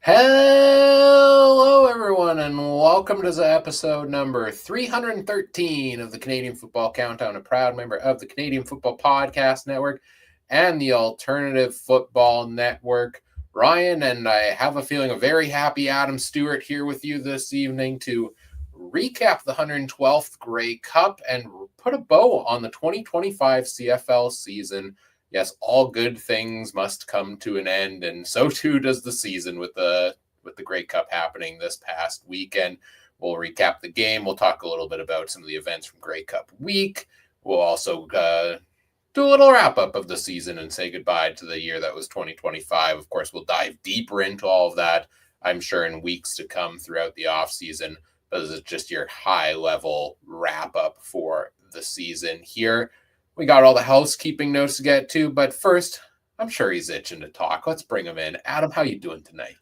Hello, everyone, and welcome to episode number 313 of the Canadian Football Countdown, a proud member of the Canadian Football Podcast Network and the Alternative Football Network. Ryan, and I have a feeling a very happy Adam Stewart here with you this evening to recap the 112th Grey Cup and put a bow on the 2025 CFL season. Yes, all good things must come to an end, and so too does the season with the Grey Cup happening this past weekend. We'll recap the game. We'll talk a little bit about some of the events from Grey Cup week. We'll also do a little wrap-up of the season and say goodbye to the year that was 2025. Of course, we'll dive deeper into all of that, I'm sure, in weeks to come throughout the offseason. But this is just your high-level wrap-up for the season here. We got all the housekeeping notes to get to, but first, I'm sure he's itching to talk. Let's bring him in. Adam, how you doing tonight?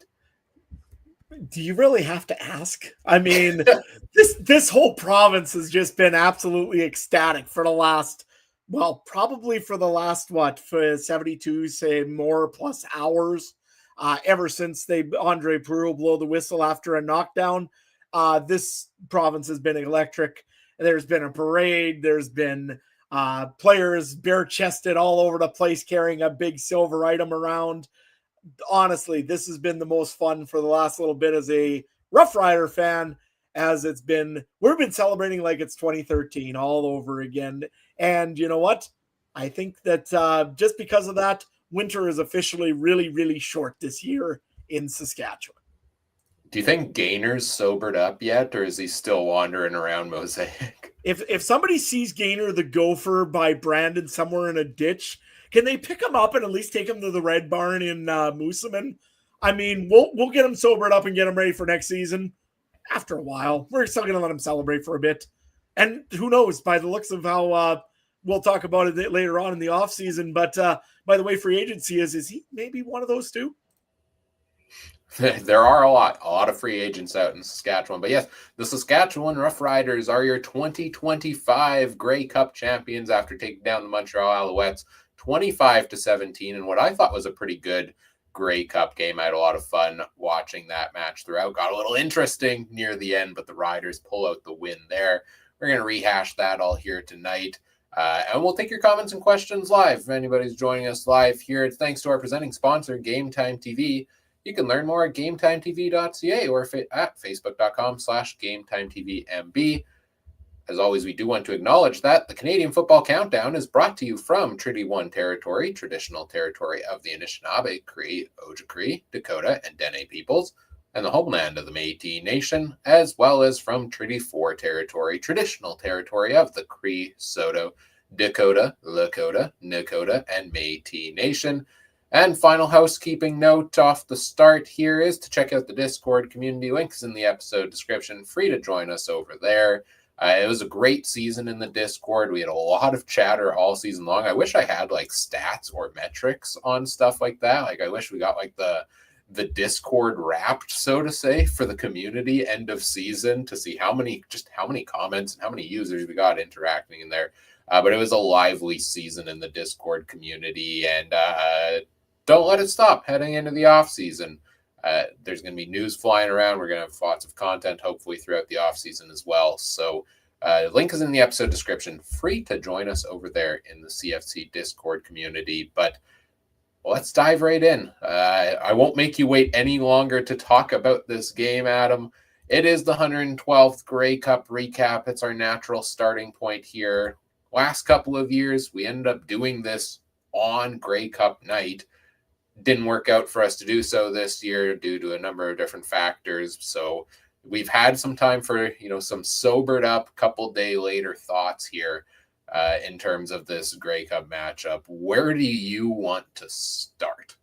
Do you really have to ask? I mean, this whole province has just been absolutely ecstatic for the last, probably for the last, for 72, say, more plus hours, ever since Andre Perreault blow the whistle after a knockdown. This province has been electric. There's been a parade. There's been players bare-chested all over the place carrying a big silver item around. Honestly, this has been the most fun for the last little bit as a Rough Rider fan, as we've been celebrating like it's 2013 all over again. And you know what? I think that just because of that, winter is officially really, really short this year in Saskatchewan. Do you think Gainer's sobered up yet, or is he still wandering around Mosaic? If somebody sees Gainer the Gopher by Brandon somewhere in a ditch, can they pick him up and at least take him to the Red Barn in Moosomin? I mean, we'll get him sobered up and get him ready for next season. After a while, we're still going to let him celebrate for a bit. And who knows, by the looks of how we'll talk about it later on in the offseason. But by the way, free agency is he maybe one of those two? There are a lot of free agents out in Saskatchewan. But yes, the Saskatchewan Roughriders are your 2025 Grey Cup champions after taking down the Montreal Alouettes 25-17. And what I thought was a pretty good Grey Cup game. I had a lot of fun watching that match throughout. Got a little interesting near the end, but the Riders pull out the win there. We're going to rehash that all here tonight. And we'll take your comments and questions live. If anybody's joining us live here, it's thanks to our presenting sponsor, Game Time TV. You can learn more at GameTimeTV.ca or at Facebook.com/GameTimeTVMB. As always, we do want to acknowledge that the Canadian Football Countdown is brought to you from Treaty 1 territory, traditional territory of the Anishinaabe, Cree, Ojibwe, Dakota, and Dene peoples, and the homeland of the Métis Nation, as well as from Treaty 4 territory, traditional territory of the Cree, Saulteaux, Dakota, Lakota, Nakota, and Métis Nation. And final housekeeping note off the start here is to check out the Discord community. Links in the episode description. Free to join us over there. It was a great season in the Discord. We had a lot of chatter all season long. I wish I had like stats or metrics on stuff like that. Like I wish we got like the Discord wrapped, so to say, for the community end of season to see how many comments and how many users we got interacting in there. But it was a lively season in the Discord community, and don't let it stop heading into the off season. There's going to be news flying around. We're going to have lots of content, hopefully, throughout the off season as well. So link is in the episode description. Free to join us over there in the CFC Discord community. But let's dive right in. I won't make you wait any longer to talk about this game, Adam. It is the 112th Grey Cup recap. It's our natural starting point here. Last couple of years, we ended up doing this on Grey Cup night. Didn't work out for us to do so this year due to a number of different factors. So we've had some time for, some sobered up couple day later thoughts here in terms of this Grey Cup matchup. Where do you want to start?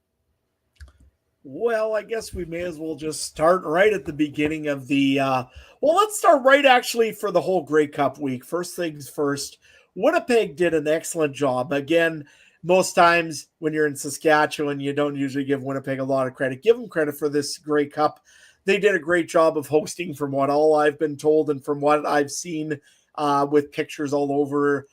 Well, I guess we may as well just start right at the beginning of the, let's start right actually for the whole Grey Cup week. First things first, Winnipeg did an excellent job. Again, most times when you're in Saskatchewan, you don't usually give Winnipeg a lot of credit. Give them credit for this Grey Cup. They did a great job of hosting from what all I've been told and from what I've seen with pictures all over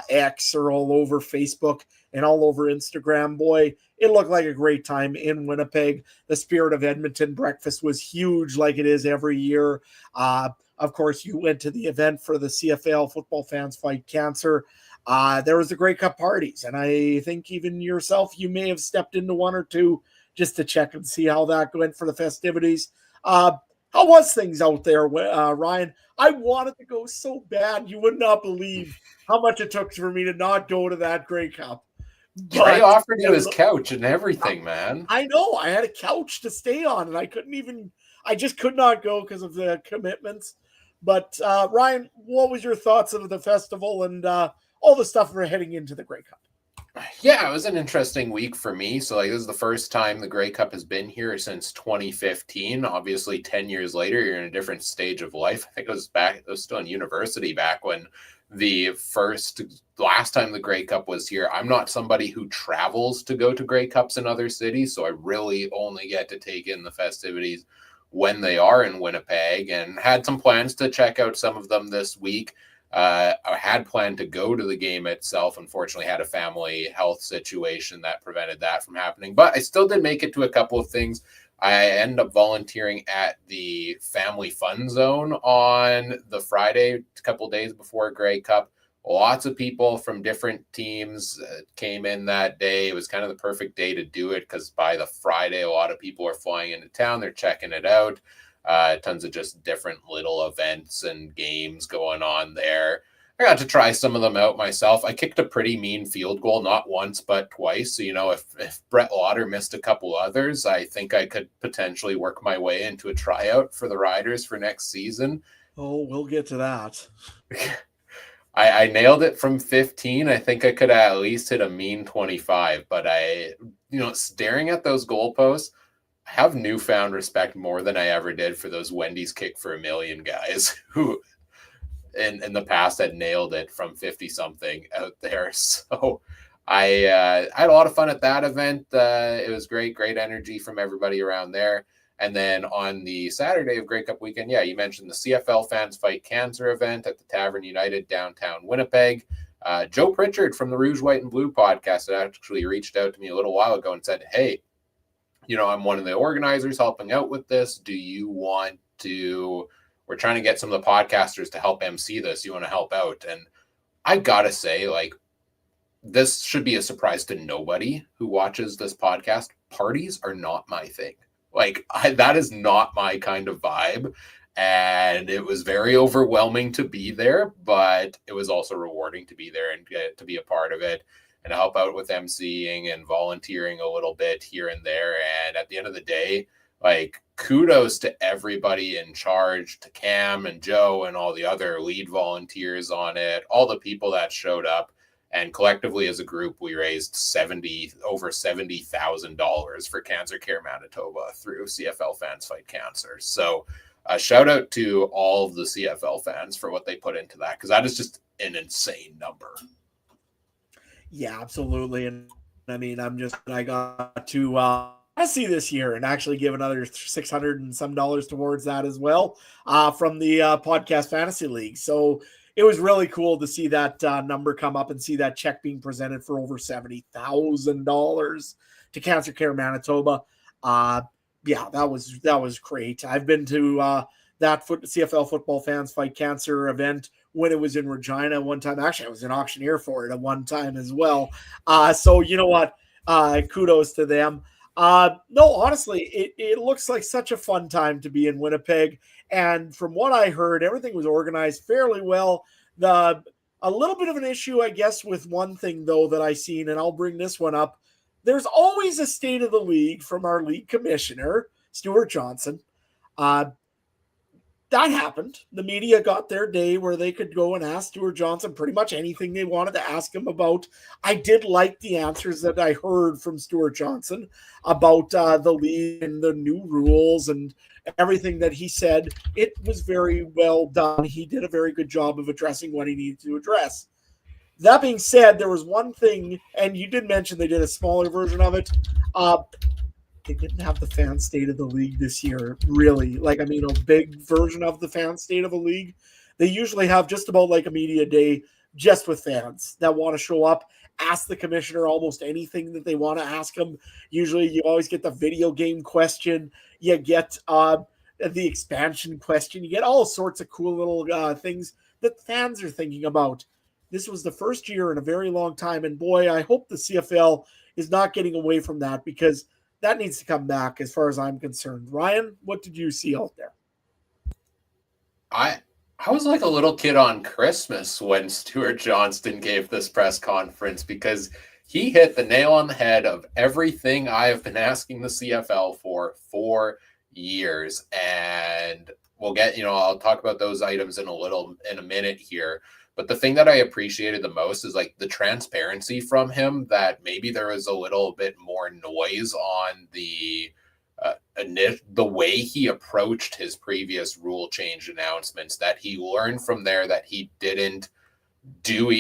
X or all over Facebook and all over Instagram. Boy, it looked like a great time in Winnipeg. The Spirit of Edmonton breakfast was huge, like it is every year. Of course, you went to the event for the CFL Football Fans Fight Cancer. There was the Grey Cup parties, and I think even yourself, you may have stepped into one or two just to check and see how that went for the festivities. How was things out there, Ryan? I wanted to go so bad. You would not believe how much it took for me to not go to that Grey Cup. Trey But offered you his couch and everything, man. I know. I had a couch to stay on, and I just could not go because of the commitments. But Ryan, what was your thoughts of the festival and all the stuff we're heading into the Grey Cup? Yeah, it was an interesting week for me. So, like, this is the first time the Grey Cup has been here since 2015. Obviously, 10 years later, you're in a different stage of life. I think it was still in university back when last time the Grey Cup was here. I'm not somebody who travels to go to Grey Cups in other cities, so I really only get to take in the festivities when they are in Winnipeg, and had some plans to check out some of them this week. I had planned to go to the game itself. Unfortunately, had a family health situation that prevented that from happening, but I still did make it to a couple of things. I ended up volunteering at the Family Fun Zone on the Friday, a couple days before Grey Cup. Lots of people from different teams came in that day. It was kind of the perfect day to do it because by the Friday, a lot of people are flying into town. They're checking it out. Tons of just different little events and games going on there. I got to try some of them out myself. I kicked a pretty mean field goal, not once, but twice. So, if Brett Lauder missed a couple others, I think I could potentially work my way into a tryout for the Riders for next season. Oh, we'll get to that. I nailed it from 15. I think I could at least hit a mean 25, but staring at those goalposts, I have newfound respect more than I ever did for those Wendy's Kick for a Million guys who in the past had nailed it from 50 something out there. So I had a lot of fun at that event. It was great energy from everybody around there. And then on the Saturday of Grey Cup weekend, yeah, you mentioned the CFL Fans Fight Cancer event at the Tavern United downtown Winnipeg. Joe Pritchard from the Rouge, White, and Blue podcast had actually reached out to me a little while ago and said, hey, I'm one of the organizers helping out with this. Do you want to, we're trying to get some of the podcasters to help MC this. You want to help out? And I got to say, like, this should be a surprise to nobody who watches this podcast. Parties are not my thing. Like, that is not my kind of vibe. And it was very overwhelming to be there, but it was also rewarding to be there and get to be a part of it and help out with emceeing and volunteering a little bit here and there. And at the end of the day, like, kudos to everybody in charge, to Cam and Joe and all the other lead volunteers on it, all the people that showed up. And collectively as a group, we raised over $70,000 for Cancer Care Manitoba through CFL Fans Fight Cancer. So a shout out to all of the CFL fans for what they put into that, because that is just an insane number. Yeah, absolutely. And I mean, I got to see this year and actually give another $600 and some towards that as well from the Podcast Fantasy League. So it was really cool to see that number come up and see that check being presented for over $70,000 to Cancer Care Manitoba. Yeah, that was great. I've been to that CFL Football Fans Fight Cancer event when it was in Regina one time. Actually, I was an auctioneer for it at one time as well. So you know what? Kudos to them. No, honestly, it looks like such a fun time to be in Winnipeg. And from what I heard, everything was organized fairly well. A little bit of an issue, I guess, with one thing, though, that I seen, and I'll bring this one up. There's always a state of the league from our league commissioner, Stuart Johnson. That happened. The media got their day where they could go and ask Stuart Johnson pretty much anything they wanted to ask him about. I did like the answers that I heard from Stuart Johnson about the league and the new rules and everything that he said. It was very well done. He did a very good job of addressing what he needed to address. That being said, there was one thing, and you did mention they did a smaller version of it. They didn't have the fan state of the league this year, really. Like, I mean, a big version of the fan state of a league. They usually have just about like a media day just with fans that want to show up, ask the commissioner almost anything that they want to ask him. Usually you always get the video game question. You get the expansion question. You get all sorts of cool little things that fans are thinking about. This was the first year in a very long time. And boy, I hope the CFL is not getting away from that, because that needs to come back as far as I'm concerned. Ryan, what did you see out there? I was like a little kid on Christmas when Stuart Johnston gave this press conference, because he hit the nail on the head of everything I have been asking the CFL for years. And we'll get, I'll talk about those items in a minute here. But the thing that I appreciated the most is like the transparency from him, that maybe there was a little bit more noise on the way he approached his previous rule change announcements, that he learned from there that he didn't do,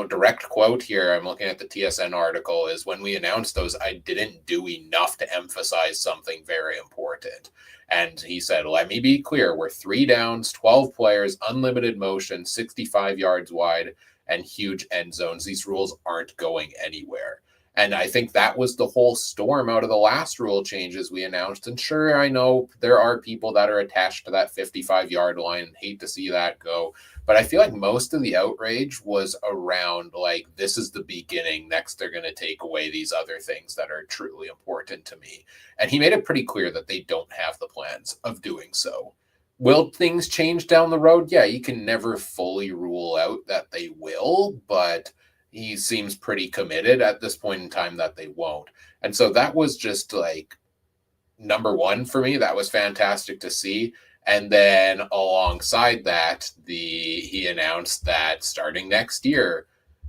direct quote here, I'm looking at the TSN article, is when we announced those, I didn't do enough to emphasize something very important. And he said, let me be clear, we're 3 downs, 12 players, unlimited motion, 65 yards wide, and huge end zones. These rules aren't going anywhere. And I think that was the whole storm out of the last rule changes we announced. And sure, I know there are people that are attached to that 55-yard line and hate to see that go. But I feel like most of the outrage was around, like, this is the beginning. Next, they're going to take away these other things that are truly important to me. And he made it pretty clear that they don't have the plans of doing so. Will things change down the road? Yeah, you can never fully rule out that they will, but he seems pretty committed at this point in time that they won't. And so that was just like number one for me. That was fantastic to see. And then alongside that, he announced that starting next year,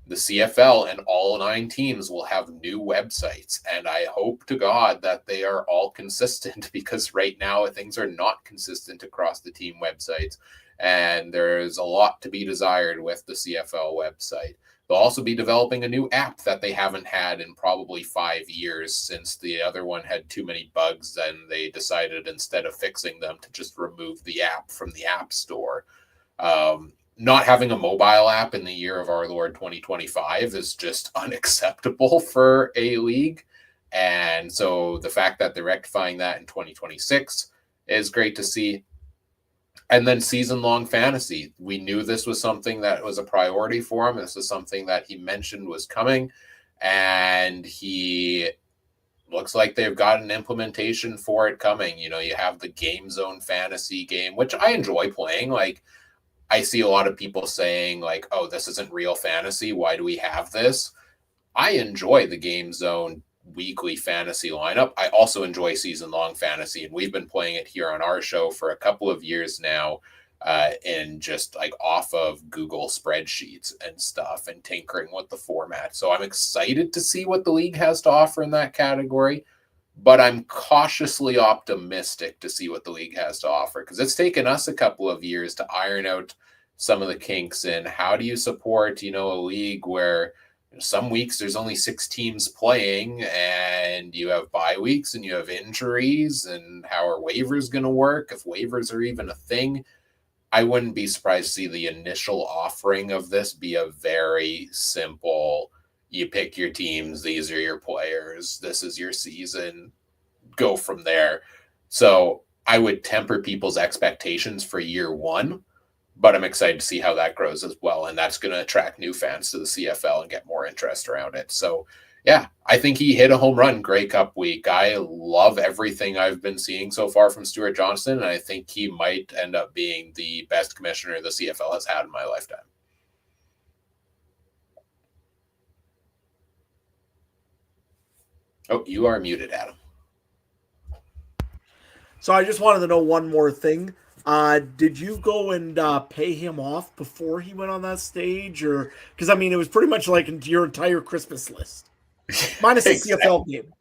the CFL and all 9 teams will have new websites. And I hope to God that they are all consistent, because right now things are not consistent across the team websites. And there's a lot to be desired with the CFL website. They'll also be developing a new app that they haven't had in probably 5 years, since the other one had too many bugs, and they decided, instead of fixing them, to just remove the app from the App Store. Not having a mobile app in the year of our Lord 2025 is just unacceptable for a league. And so the fact that they're rectifying that in 2026 is great to see. And then season-long fantasy. We knew this was something that was a priority for him. This is something that he mentioned was coming. And he looks like they've got an implementation for it coming. You have the Game Zone fantasy game, which I enjoy playing. Like, I see a lot of people saying, like, oh, this isn't real fantasy. Why do we have this? I enjoy the Game Zone weekly fantasy lineup. I also enjoy season-long fantasy, and we've been playing it here on our show for a couple of years now, in just like off of Google spreadsheets and stuff, and tinkering with the format. So I'm excited to see what the league has to offer in that category, but I'm cautiously optimistic to see what the league has to offer, because it's taken us a couple of years to iron out some of the kinks in how do you support, a league where some weeks there's only 6 teams playing, and you have bye weeks, and you have injuries, and how are waivers going to work, if waivers are even a thing. I wouldn't be surprised to see the initial offering of this be a very simple, you pick your teams, these are your players, this is your season, go from there. So I would temper people's expectations for year one, but I'm excited to see how that grows as well. And that's going to attract new fans to the CFL and get more interest around it. So yeah, I think he hit a home run Grey Cup week. I love everything I've been seeing so far from Stuart Johnston, and I think he might end up being the best commissioner the CFL has had in my lifetime. Oh, you are muted, Adam. So I just wanted to know one more thing. Did you go and pay him off before he went on that stage? Or because, I mean, it was pretty much like your entire Christmas list. Minus the CFL game.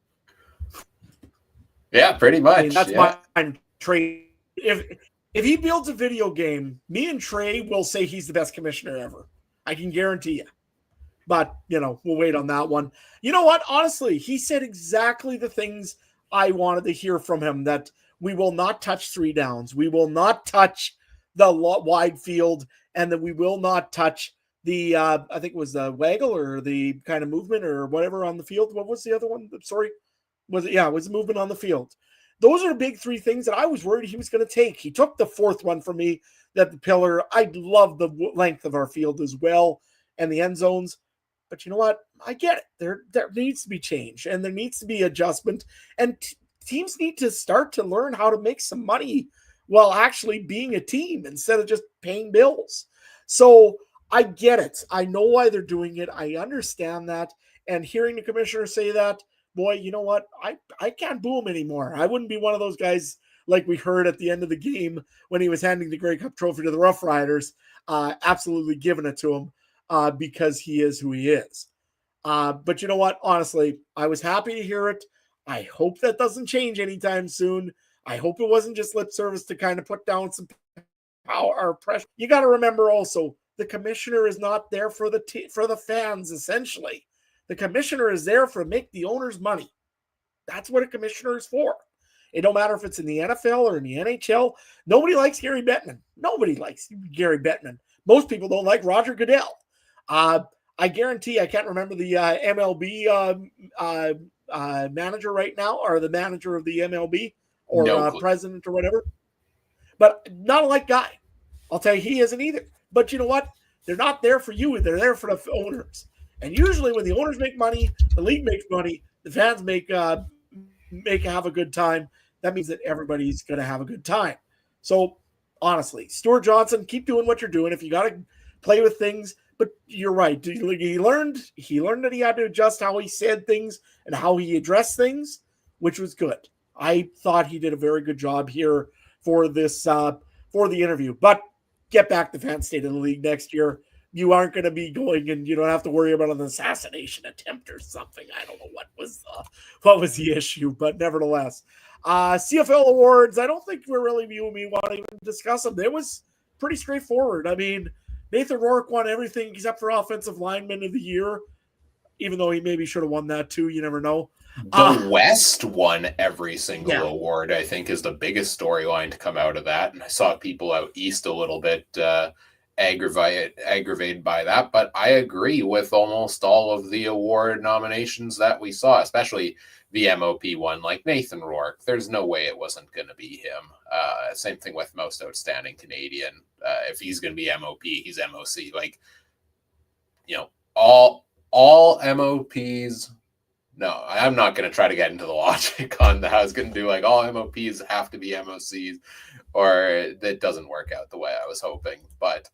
Yeah, pretty much. I mean, that's my trade. If he builds a video game, me and Trey will say he's the best commissioner ever. I can guarantee you. But, we'll wait on that one. You know what? Honestly, he said exactly the things I wanted to hear from him, that we will not touch 3 downs. We will not touch the wide field, and that we will not touch I think it was the waggle or the kind of movement or whatever on the field. What was the other one? Sorry. Was it? Yeah, it was the movement on the field. Those are the big three things that I was worried he was going to take. He took the fourth one from me, that the pillar. I love the length of our field as well and the end zones. But you know what? I get it. There needs to be change and there needs to be adjustment. And teams need to start to learn how to make some money while actually being a team instead of just paying bills. So I get it. I know why they're doing it. I understand that. And hearing the commissioner say that, boy, you know what? I can't boo him anymore. I wouldn't be one of those guys like we heard at the end of the game when he was handing the Grey Cup trophy to the Rough Riders, absolutely giving it to him because he is who he is. But you know what? Honestly, I was happy to hear it. I hope that doesn't change anytime soon. I hope it wasn't just lip service to kind of put down some power or pressure. You got to remember also, the commissioner is not there for the fans, essentially. The commissioner is there for make the owners money. That's what a commissioner is for. It don't matter if it's in the NFL or in the NHL. Nobody likes Gary Bettman. Nobody likes Gary Bettman. Most people don't like Roger Goodell. I guarantee I can't remember the MLB manager right now, or the manager of the MLB, or No president or whatever. But not a like guy. I'll tell you, he isn't either. But you know what? They're not there for you. They're there for the owners. And usually when the owners make money, the league makes money, the fans make have a good time. That means that everybody's going to have a good time. So honestly, Stuart Johnson, keep doing what you're doing. If you got to play with things, but you're right. He learned that he had to adjust how he said things and how he addressed things, which was good. I thought he did a very good job here for this for the interview. But get back to fan state of the league next year. You aren't going to be going, and you don't have to worry about an assassination attempt or something. I don't know what was the issue, but nevertheless, CFL awards. I don't think we want to even discuss them. It was pretty straightforward. I mean, Nathan Rourke won everything except for offensive lineman of the year, even though he maybe should have won that too. You never know. The West won every single award, I think, is the biggest storyline to come out of that. And I saw people out East a little bit aggravated by that. But I agree with almost all of the award nominations that we saw, especially the MOP one, like Nathan Rourke. There's no way it wasn't going to be him. Same thing with most outstanding Canadian. If he's going to be MOP, he's MOC. Like, you know, all MOPs. No, I'm not going to try to get into the logic on that. I was going to do like all MOPs have to be MOCs, or that doesn't work out the way I was hoping. But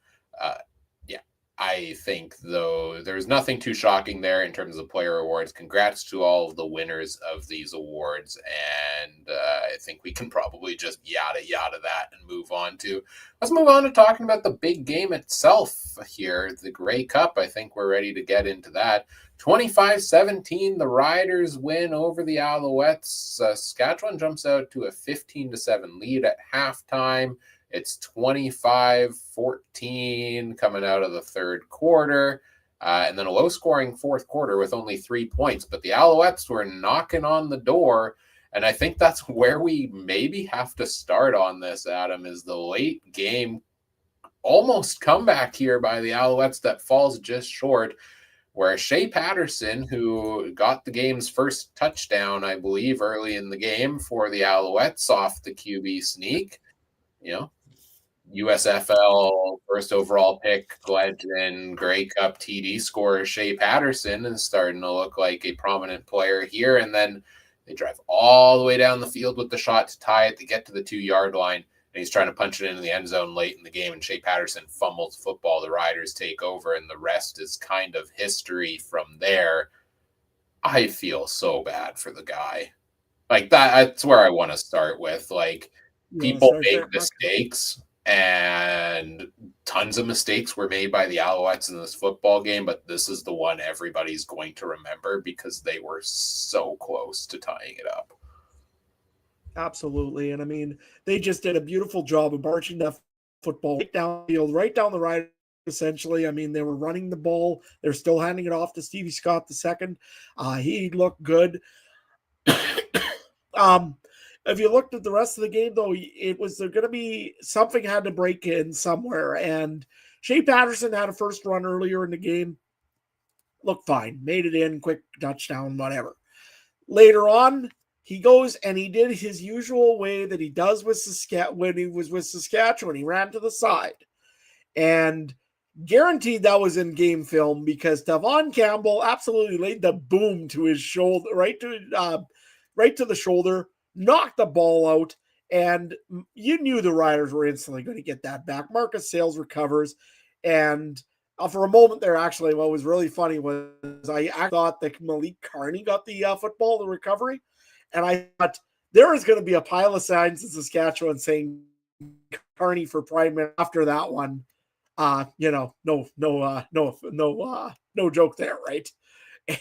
yeah, I think though there's nothing too shocking there in terms of player awards. Congrats to all of the winners of these awards, and I think we can probably just yada that and move on to. Let's move on to talking about the big game itself here, the Grey Cup. I think we're ready to get into that. 25-17, the Riders win over the Alouettes. Saskatchewan jumps out to a 15-7 lead at halftime. It's 25-14 coming out of the third quarter. And then a low-scoring fourth quarter with only 3 points. But the Alouettes were knocking on the door. And I think that's where we maybe have to start on this, Adam, is the late game almost comeback here by the Alouettes that falls just short, where Shea Patterson, who got the game's first touchdown, I believe, early in the game for the Alouettes off the QB sneak, you know, USFL first overall pick, legend, Grey Cup TD scorer Shea Patterson is starting to look like a prominent player here. And then they drive all the way down the field with the shot to tie it to get to the 2-yard line. And he's trying to punch it into the end zone late in the game, and Shea Patterson fumbles the football. The Riders take over, and the rest is kind of history from there. I feel so bad for the guy. Like, that's where I want to start with. Like, people make mistakes, and tons of mistakes were made by the Alouettes in this football game, but this is the one everybody's going to remember because they were so close to tying it up. Absolutely. And I mean, they just did a beautiful job of marching that football right down the field, right down the right, essentially. I mean, they were running the ball. They're still handing it off to Stevie Scott II. He looked good. If you looked at the rest of the game, though, it was going to be something had to break in somewhere. And Shea Patterson had a first run earlier in the game. Looked fine. Made it in, quick touchdown, whatever. Later on, he goes and he did his usual way that he does with when he was with Saskatchewan. He ran to the side. And guaranteed that was in game film because Devon Campbell absolutely laid the boom to his shoulder, right to the shoulder, knocked the ball out, and you knew the Riders were instantly going to get that back. Marcus Sales recovers, and for a moment there, actually, what was really funny was I thought that Malik Carney got the football, the recovery, and I thought there is going to be a pile of signs in Saskatchewan saying Carney for prime after that one. No joke there, right?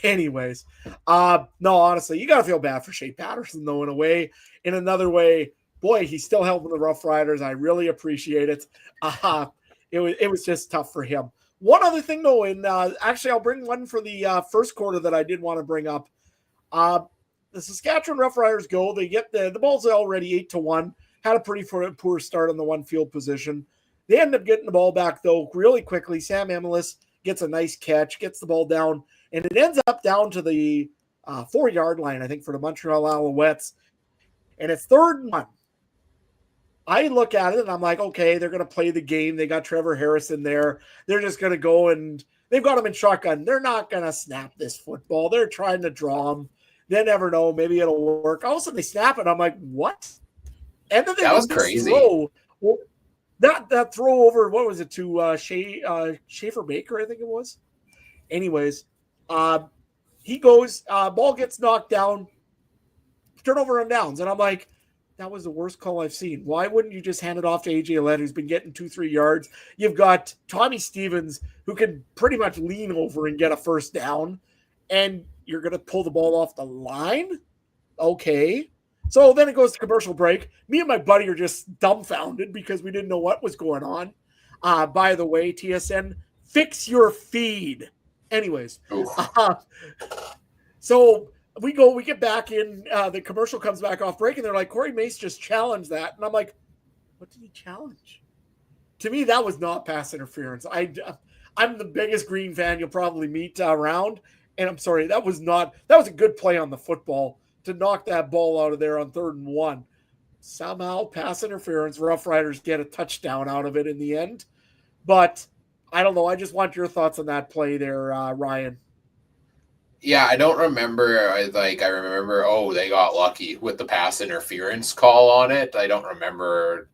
Anyways, no, honestly, you gotta feel bad for Shea Patterson, though, in a way. In another way, boy, he's still helping the Rough Riders. I really appreciate it. It was just tough for him. One other thing, though, and actually, I'll bring one for the first quarter that I did want to bring up. The Saskatchewan Rough Riders go. They get the ball's already 8-1. Had a pretty poor start on the one field position. They end up getting the ball back, though, really quickly. Sam Emelis gets a nice catch, gets the ball down, and it ends up down to the 4-yard line, I think, for the Montreal Alouettes. And it's 3rd and 1. I look at it, and I'm like, okay, they're going to play the game. They got Trevor Harrison there. They're just going to go, and they've got him in shotgun. They're not going to snap this football. They're trying to draw him. They never know. Maybe it'll work. All of a sudden, they snap it. I'm like, what? And then that was crazy. That throw over, what was it, to Schaefer Baker, I think it was. Anyways, he goes, ball gets knocked down, turnover on downs. And I'm like, that was the worst call I've seen. Why wouldn't you just hand it off to AJ Lett, who's been getting 2-3 yards? You've got Tommy Stevens, who can pretty much lean over and get a first down, and you're going to pull the ball off the line? Okay. So then it goes to commercial break. Me and my buddy are just dumbfounded because we didn't know what was going on. By the way, TSN, fix your feed. Anyways, so we get back in. The commercial comes back off break, and they're like, Corey Mace just challenged that. And I'm like, what did he challenge? To me, that was not pass interference. I'm the biggest Green fan you'll probably meet around. And I'm sorry, that was a good play on the football to knock that ball out of there on 3rd and 1. Somehow, pass interference, Rough Riders get a touchdown out of it in the end. But I don't know. I just want your thoughts on that play there, Ryan. Yeah, I don't remember. I remember, they got lucky with the pass interference call on it. I don't remember.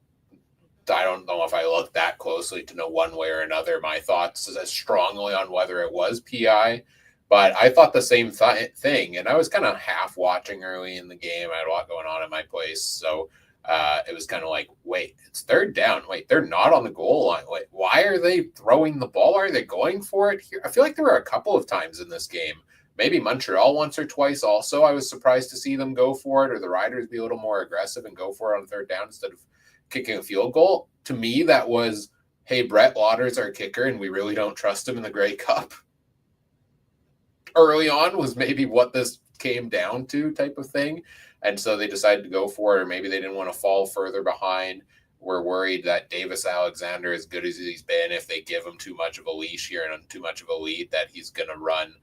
I don't know if I looked that closely to know one way or another my thoughts as strongly on whether it was PI. But I thought the same thing, and I was kind of half watching early in the game. I had a lot going on in my place, so it was kind of like, wait, it's 3rd down. Wait, they're not on the goal line. Wait, why are they throwing the ball? Are they going for it here? I feel like there were a couple of times in this game, maybe Montreal once or twice also, I was surprised to see them go for it, or the Riders be a little more aggressive and go for it on 3rd down instead of kicking a field goal. To me, that was, hey, Brett Lauder's our kicker, and we really don't trust him in the Grey Cup. Early on was maybe what this came down to type of thing. And so they decided to go for it, or maybe they didn't want to fall further behind. We're worried that Davis Alexander, as good as he's been, if they give him too much of a leash here and too much of a lead, that he's going to run.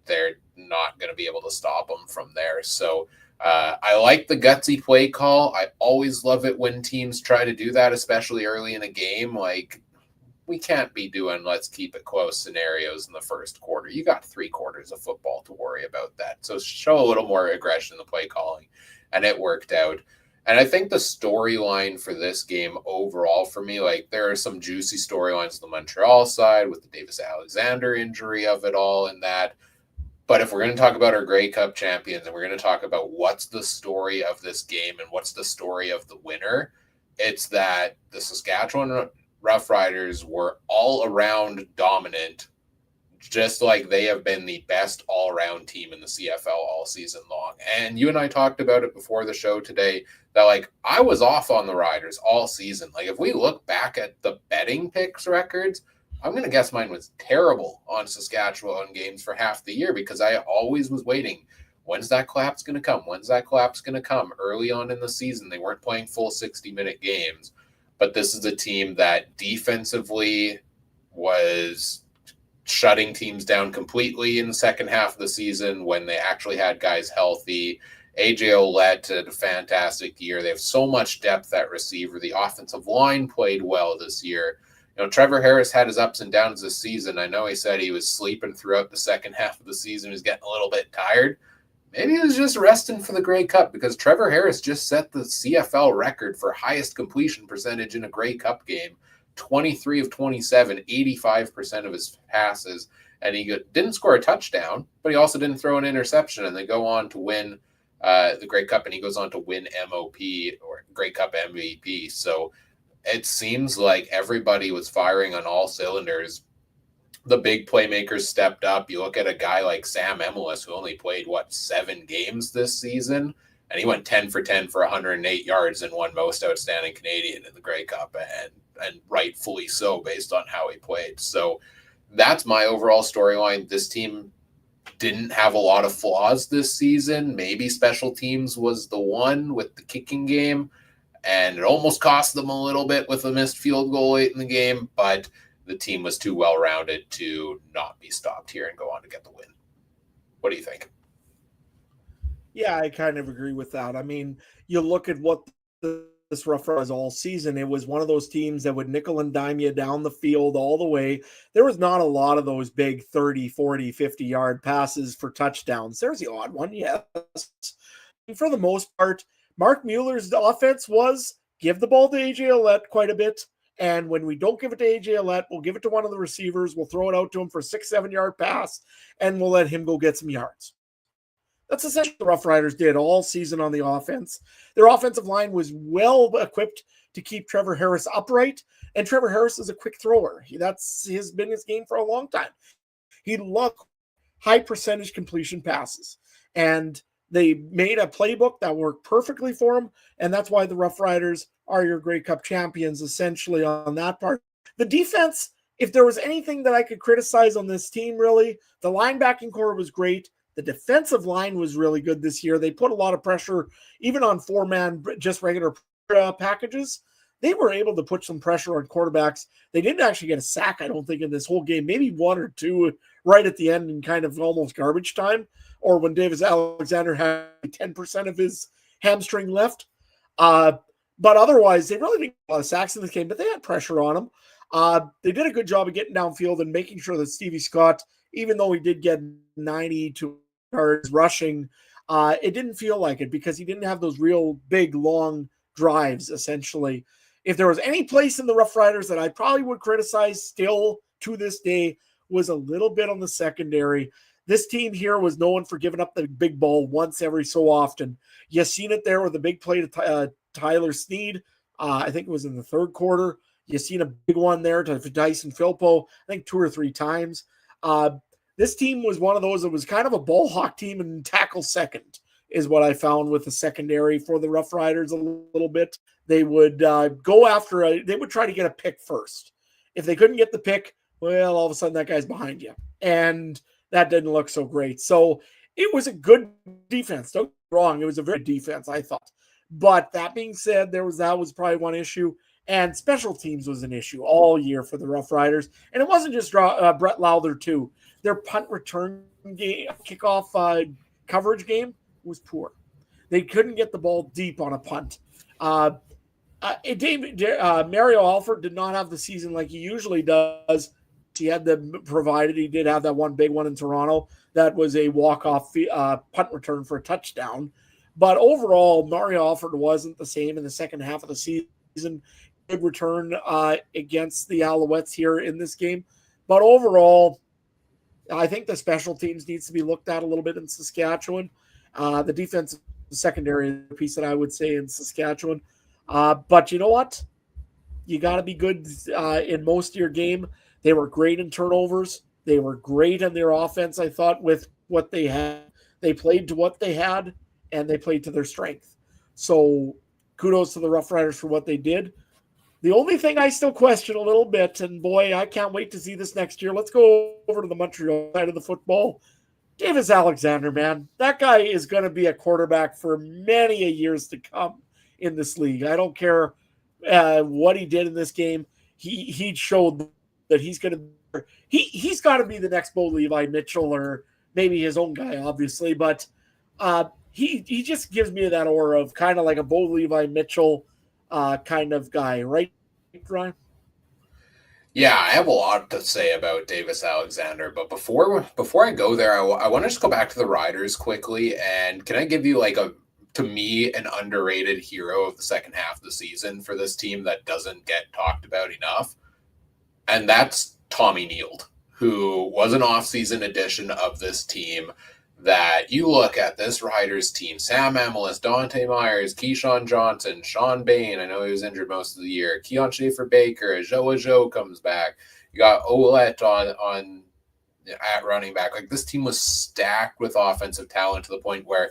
They're not going to be able to stop him from there. So I like the gutsy play call. I always love it when teams try to do that, especially early in a game. Like, we can't be doing let's keep it close scenarios in the first quarter. You got 3 quarters of football to worry about that. So show a little more aggression in the play calling, and it worked out. And I think the storyline for this game overall for me, like, there are some juicy storylines on the Montreal side with the Davis Alexander injury of it all and that. But if we're going to talk about our Grey Cup champions and we're going to talk about what's the story of this game and what's the story of the winner, it's that the Saskatchewan Rough Riders were all around dominant, just like they have been the best all-around team in the CFL all season long. And you and I talked about it before the show today that, like, I was off on the Riders all season. Like, if we look back at the betting picks records, I'm going to guess mine was terrible on Saskatchewan games for half the year because I always was waiting. When's that collapse going to come? When's that collapse going to come? Early on in the season, they weren't playing full 60-minute games. but this is a team that defensively was shutting teams down completely in the second half of the season when they actually had guys healthy. AJ Ouellette had a fantastic year. They have so much depth at receiver. The offensive line played well this year. Trevor Harris had his ups and downs this season. I know he said he was sleeping throughout the second half of the season. He was getting a little bit tired. Maybe he was just resting for the Grey Cup, because Trevor Harris just set the CFL record for highest completion percentage in a Grey Cup game. 23 of 27, 85% of his passes. And he didn't score a touchdown, but he also didn't throw an interception. And they go on to win the Grey Cup, and he goes on to win MOP, or Grey Cup MVP. So it seems like everybody was firing on all cylinders. The big playmakers stepped up. You look at a guy like Sam Emilus, who only played, 7 games this season, and he went 10 for 10 for 108 yards and won most outstanding Canadian in the Grey Cup, and rightfully so based on how he played. So that's my overall storyline. This team didn't have a lot of flaws this season. Maybe special teams was the one with the kicking game, and it almost cost them a little bit with a missed field goal late in the game, but the team was too well-rounded to not be stopped here and go on to get the win. What do you think? Yeah, I kind of agree with that. I mean, you look at what this Rough Riders all season, it was one of those teams that would nickel and dime you down the field all the way. There was not a lot of those big 30, 40, 50-yard passes for touchdowns. There's the odd one, yes. And for the most part, Mark Mueller's offense was give the ball to AJ Ouellette quite a bit. And when we don't give it to AJ Ouellette, we'll give it to one of the receivers. We'll throw it out to him for a 6-7-yard pass, and we'll let him go get some yards. That's essentially what the Rough Riders did all season on the offense. Their offensive line was well equipped to keep Trevor Harris upright, and Trevor Harris is a quick thrower. That's been his game for a long time. He loved high percentage completion passes, and they made a playbook that worked perfectly for him, and that's why the Rough Riders are your Grey Cup champions, essentially, on that part. The defense, if there was anything that I could criticize on this team, really, the linebacking core was great. The defensive line was really good this year. They put a lot of pressure, even on 4-man, just regular packages. They were able to put some pressure on quarterbacks. They didn't actually get a sack, I don't think, in this whole game. Maybe 1 or 2 right at the end in kind of almost garbage time, or when Davis Alexander had 10% of his hamstring left. But otherwise, they really didn't get a lot of sacks in this game, but they had pressure on them. They did a good job of getting downfield and making sure that Stevie Scott, even though he did get 92 yards rushing, it didn't feel like it because he didn't have those real big, long drives, essentially. If there was any place in the Rough Riders that I probably would criticize still to this day, was a little bit on the secondary. This team here was known for giving up the big ball once every so often. You seen it there with a big play to Tyler Snead. I think it was in the third quarter. You seen a big one there to Dyson Philpo, I think 2 or 3 times. This team was one of those that was kind of a ball hawk team and tackle second is what I found with the secondary for the Rough Riders a little bit. They would go after they would try to get a pick first. If they couldn't get the pick, well, all of a sudden that guy's behind you. And that didn't look so great. So it was a good defense. Don't get me wrong. It was a very good defense, I thought. But that being said, that was probably one issue. And special teams was an issue all year for the Rough Riders. And it wasn't just Brett Lowther, too. Their punt return game, kickoff coverage game was poor. They couldn't get the ball deep on a punt. Mario Alford did not have the season like he usually does. He had provided he did have that one big one in Toronto that was a walk-off punt return for a touchdown. But overall, Mario Alford wasn't the same in the second half of the season. Good return against the Alouettes here in this game. But overall, I think the special teams needs to be looked at a little bit in Saskatchewan. The defensive secondary piece that I would say in Saskatchewan. But you know what? You got to be good in most of your game. They were great in turnovers. They were great in their offense, I thought, with what they had. They played to what they had, and they played to their strength. So kudos to the Rough Riders for what they did. The only thing I still question a little bit, and boy, I can't wait to see this next year. Let's go over to the Montreal side of the football. Davis Alexander, man, that guy is going to be a quarterback for many years to come in this league. I don't care what he did in this game, he showed that he's got to be the next Bo Levi Mitchell, or maybe his own guy, obviously. But he just gives me that aura of kind of like a Bo Levi Mitchell kind of guy, right, Ryan? Yeah, I have a lot to say about Davis Alexander, but before I go there, I want to just go back to the Riders quickly. And can I give you like to me, an underrated hero of the second half of the season for this team that doesn't get talked about enough? And that's Tommy Neild, who was an offseason addition of this team. That you look at this Riders team: Sam Amelis, Dante Myers, Keyshawn Johnson, Sean Bain. I know he was injured most of the year. Keon Schaefer Baker, Joe comes back. You got Ouellette on at running back. Like, this team was stacked with offensive talent to the point where,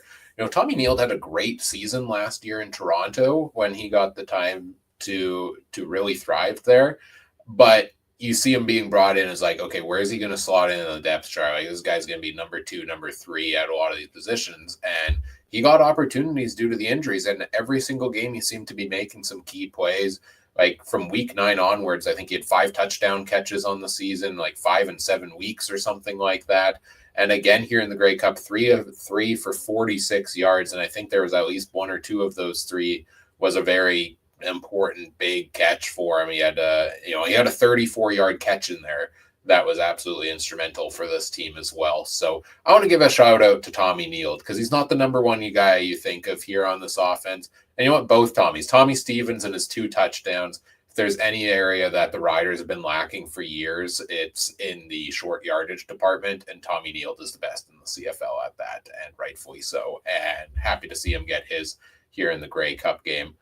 Tommy Neild had a great season last year in Toronto when he got the time to really thrive there. But you see him being brought in as like, okay, where is he going to slot in the depth chart? Like, this guy's going to be number 2, number 3 at a lot of these positions. And he got opportunities due to the injuries. And every single game, he seemed to be making some key plays. Like, from week 9 onwards, I think he had 5 touchdown catches on the season, like 5 in 7 weeks or something like that. And again, here in the Grey Cup, 3 of 3 for 46 yards. And I think there was at least 1 or 2 of those 3 was a very important big catch for him. He had a 34-yard catch in there that was absolutely instrumental for this team as well. So I want to give a shout out to Tommy Neild, because he's not the number 1 guy you think of here on this offense. And you know what? Both Tommys, Tommy Stevens and his 2 touchdowns. If there's any area that the Riders have been lacking for years, it's in the short yardage department, and Tommy Neild is the best in the CFL at that, and rightfully so. And happy to see him get his here in the Grey Cup game.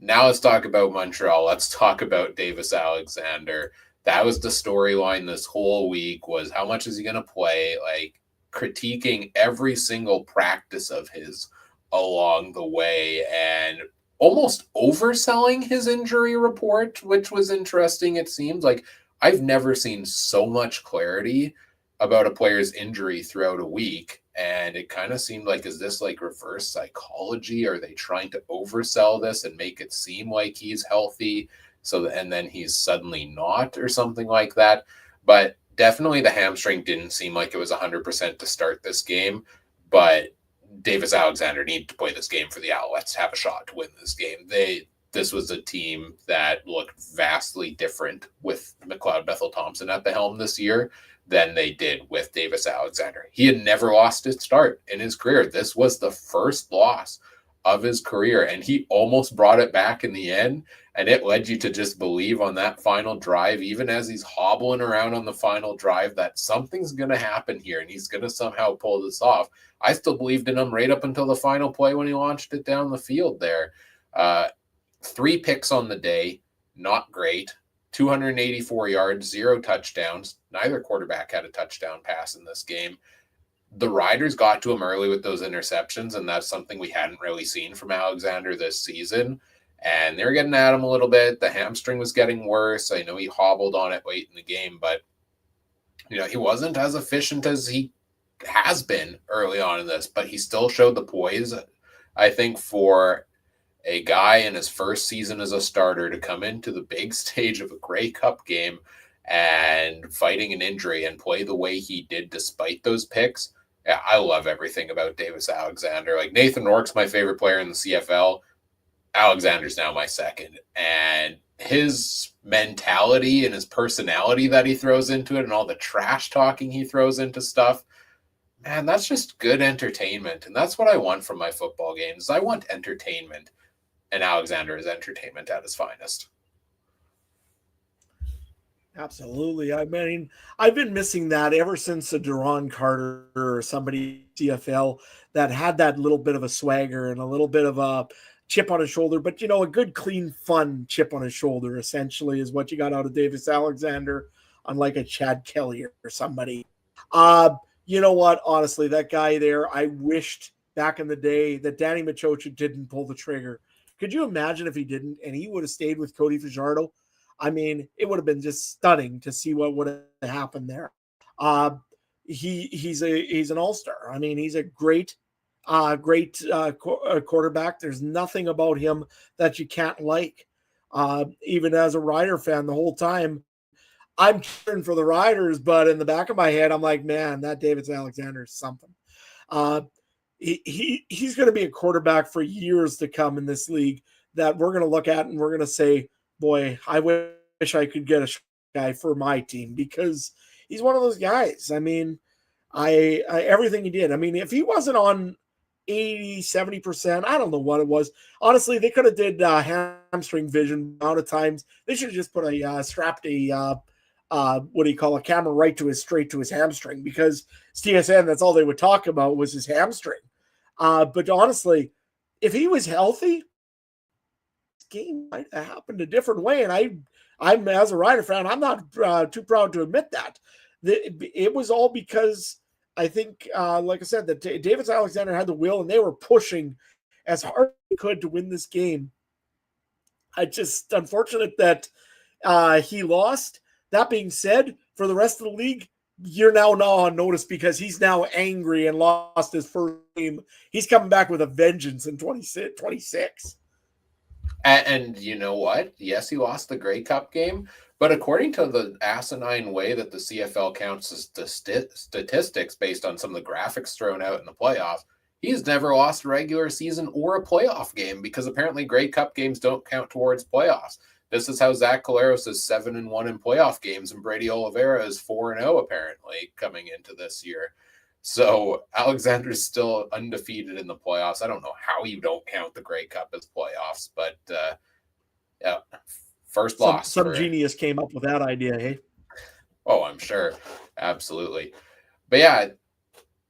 Now let's talk about Montreal. Let's talk about Davis Alexander. That was the storyline this whole week, was how much is he going to play? Like, critiquing every single practice of his along the way and almost overselling his injury report, which was interesting. It seems like I've never seen so much clarity about a player's injury throughout a week. And it kind of seemed like, is this like reverse psychology? Are they trying to oversell this and make it seem like he's healthy? And then he's suddenly not, or something like that. But definitely the hamstring didn't seem like it was 100% to start this game. But Davis Alexander needed to play this game for the Alouettes to have a shot to win this game. This was a team that looked vastly different with McLeod Bethel Thompson at the helm this year than they did with Davis Alexander. He had never lost a start in his career. This was the first loss of his career, and he almost brought it back in the end. And it led you to just believe on that final drive, even as he's hobbling around on the final drive, that something's going to happen here and he's going to somehow pull this off. I still believed in him right up until the final play when he launched it down the field there. 3 picks on the day, not great. 284 yards, 0 touchdowns. Neither quarterback had a touchdown pass in this game. The Riders got to him early with those interceptions, and that's something we hadn't really seen from Alexander this season. And they were getting at him a little bit. The hamstring was getting worse. I know he hobbled on it late in the game, but he wasn't as efficient as he has been early on in this, but he still showed the poise, I think, for a guy in his first season as a starter to come into the big stage of a Grey Cup game and fighting an injury and play the way he did despite those picks. Yeah, I love everything about Davis Alexander. Like, Nathan Rourke's my favorite player in the CFL. Alexander's now my second. And his mentality and his personality that he throws into it, and all the trash talking he throws into stuff, man, that's just good entertainment. And that's what I want from my football games. I want entertainment. And Alexander is entertainment at his finest. Absolutely. I mean, I've been missing that ever since the Duron Carter or somebody CFL that had that little bit of a swagger and a little bit of a chip on his shoulder, but a good, clean, fun chip on his shoulder essentially is what you got out of Davis Alexander, unlike a Chad Kelly or somebody. You know what? Honestly, that guy there, I wished back in the day that Danny Machocha didn't pull the trigger. Could you imagine if he didn't and he would have stayed with Cody Fajardo? I mean, it would have been just stunning to see what would have happened there. He's an all-star. I mean, he's a great quarterback. There's nothing about him that you can't like. Even as a Rider fan, the whole time I'm cheering for the Riders, but in the back of my head, I'm like, man, that David Alexander is something. Uh, he's going to be a quarterback for years to come in this league that we're going to look at and we're going to say, boy, I wish I could get a guy for my team because he's one of those guys. I mean, I everything he did. I mean, if he wasn't on 80-70%, I don't know what it was. Honestly, they could have did hamstring vision amount of times. They should have just put a strapped a what do you call a camera right to his straight to his hamstring because TSN, that's all they would talk about was his hamstring. But honestly, if he was healthy, this game might have happened a different way. And I'm as a Rider fan, I'm not too proud to admit that. It was all because I think, like I said, that David Alexander had the will and they were pushing as hard as they could to win this game. I just unfortunate that he lost. That being said, for the rest of the league, you're now on notice because he's now angry and lost his first game. He's coming back with a vengeance in 26. And you know what? Yes, he lost the Grey Cup game, but according to the asinine way that the CFL counts the statistics based on some of the graphics thrown out in the playoffs, he's never lost a regular season or a playoff game because apparently Grey Cup games don't count towards playoffs. This is how Zach Collaros is 7-1 in playoff games, and Brady Oliveira is 4-0 apparently coming into this year. So Alexander's still undefeated in the playoffs. I don't know how you don't count the Grey Cup as playoffs, but yeah, first loss. Some genius came up with that idea, hey? Oh, I'm sure. Absolutely. But yeah,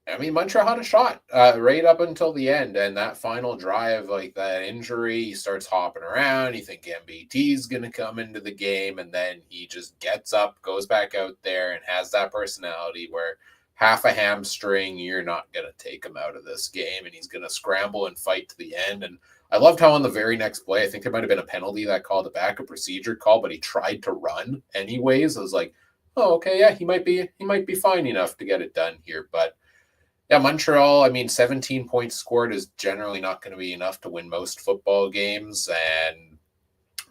I mean, Montreal had a shot right up until the end, and that final drive, like that injury, he starts hopping around. You think MBT's going to come into the game, and then he just gets up, goes back out there, and has that personality where half a hamstring, you're not going to take him out of this game, and he's going to scramble and fight to the end. And I loved how on the very next play, I think there might have been a penalty that called a backup procedure call, but he tried to run anyways. I was like, oh, okay, yeah, he might be fine enough to get it done here, but. Yeah, Montreal, I mean, 17 points scored is generally not going to be enough to win most football games, and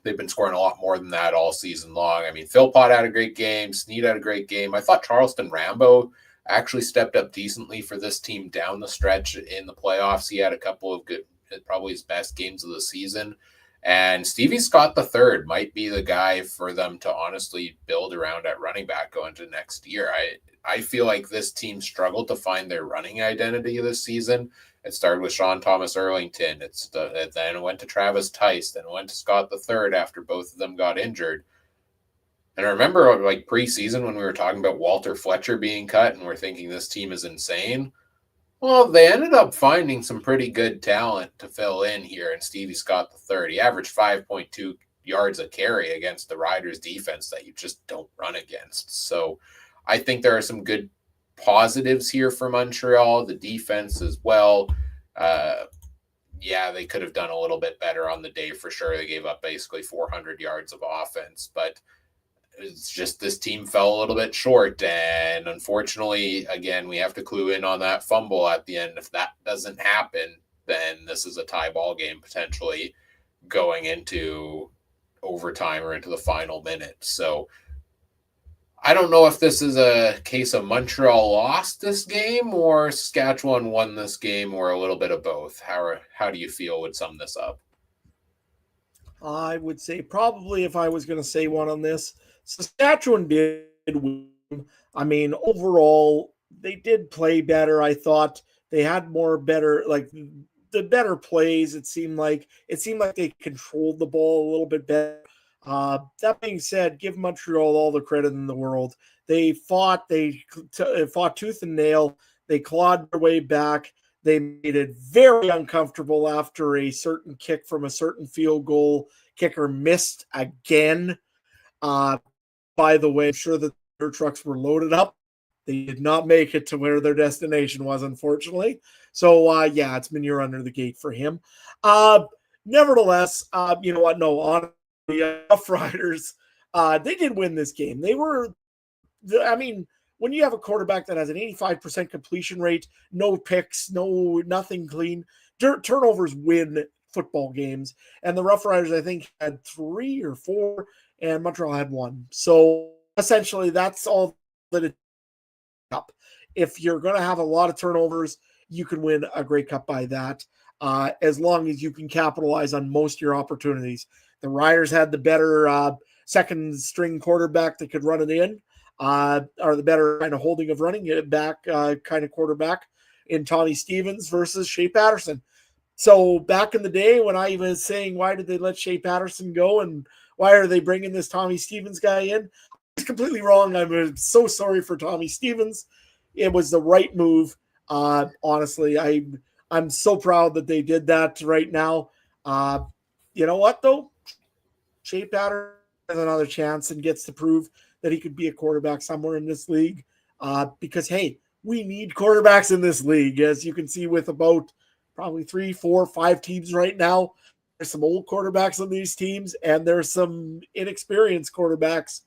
they've been scoring a lot more than that all season long. I mean, Philpott had a great game. Snead had a great game. I thought Charleston Rambo actually stepped up decently for this team down the stretch in the playoffs. He had a couple of good, probably his best games of the season. And Stevie Scott III might be the guy for them to honestly build around at running back going into next year. I feel like this team struggled to find their running identity this season. It started with Sean Thomas Erlington. Then it went to Travis Tice. Then it went to Scott III after both of them got injured. And I remember like preseason when we were talking about Walter Fletcher being cut and we're thinking this team is insane. Well, they ended up finding some pretty good talent to fill in here in Stevie Scott III. He averaged 5.2 yards a carry against the Riders defense that you just don't run against. So I think there are some good positives here for Montreal, the defense as well. Yeah, they could have done a little bit better on the day for sure. They gave up basically 400 yards of offense, but it's just this team fell a little bit short. And unfortunately, again, we have to clue in on that fumble at the end. If that doesn't happen, then this is a tie ball game potentially going into overtime or into the final minute. So I don't know if this is a case of Montreal lost this game or Saskatchewan won this game or a little bit of both. How do you feel would sum this up? I would say probably if I was going to say one on this, Saskatchewan did win. I mean, overall, they did play better. I thought they had more better, like the better plays. It seemed like they controlled the ball a little bit better. That being said, give Montreal all the credit in the world. They fought tooth and nail. They clawed their way back. They made it very uncomfortable after a certain kick from a certain field goal kicker missed again. By the way, I'm sure that their trucks were loaded up. They did not make it to where their destination was, unfortunately. So, yeah, it's manure under the gate for him. Nevertheless, you know what? No, honestly, Rough Riders, they did win this game. I mean, when you have a quarterback that has an 85% completion rate, no picks, nothing clean, turnovers win football games, and the Rough Riders, I think, had 3 or 4, and Montreal had 1. So essentially, that's all that it up. If you're going to have a lot of turnovers, you can win a Grey Cup by that, as long as you can capitalize on most of your opportunities. The Riders had the better second string quarterback that could run it in, or the better kind of holding of running it back kind of quarterback in Tommy Stevens versus Shea Patterson. So back in the day when I was saying, why did they let Shea Patterson go and why are they bringing this Tommy Stevens guy in? I was completely wrong. I'm so sorry for Tommy Stevens. It was the right move. Honestly, I'm so proud that they did that right now. You know what though? Shea Patterson has another chance and gets to prove that he could be a quarterback somewhere in this league. Because hey, we need quarterbacks in this league, as you can see with about probably 3, 4, 5 teams right now. There's some old quarterbacks on these teams, and there's some inexperienced quarterbacks,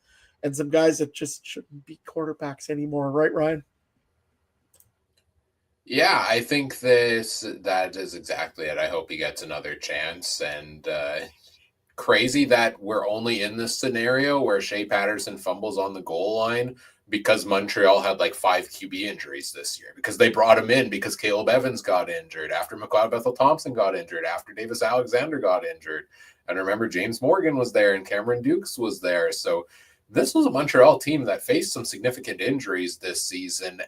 and some guys that just shouldn't be quarterbacks anymore, right, Ryan? Yeah, I think that is exactly it. I hope he gets another chance. And crazy that we're only in this scenario where Shea Patterson fumbles on the goal line because Montreal had like 5 QB injuries this year, because they brought him in because Caleb Evans got injured, after McLeod Bethel Thompson got injured, after Davis Alexander got injured. And remember, James Morgan was there and Cameron Dukes was there. So this was a Montreal team that faced some significant injuries this season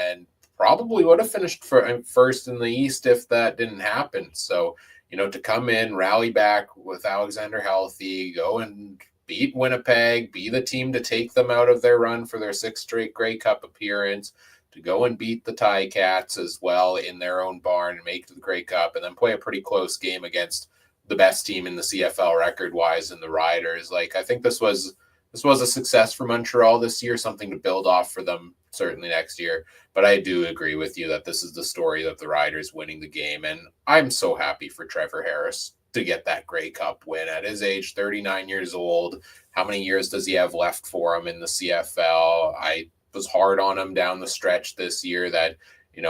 and probably would have finished first in the East if that didn't happen. So, to come in, rally back with Alexander healthy, go and beat Winnipeg, be the team to take them out of their run for their 6th straight Grey Cup appearance, to go and beat the Ticats as well in their own barn and make it to the Grey Cup, and then play a pretty close game against the best team in the CFL record-wise in the Riders. Like, I think this was a success for Montreal this year, something to build off for them certainly next year. But I do agree with you that this is the story of the Riders winning the game. And I'm so happy for Trevor Harris to get that Grey Cup win at his age, 39 years old. How many years does he have left for him in the CFL? I was hard on him down the stretch this year that,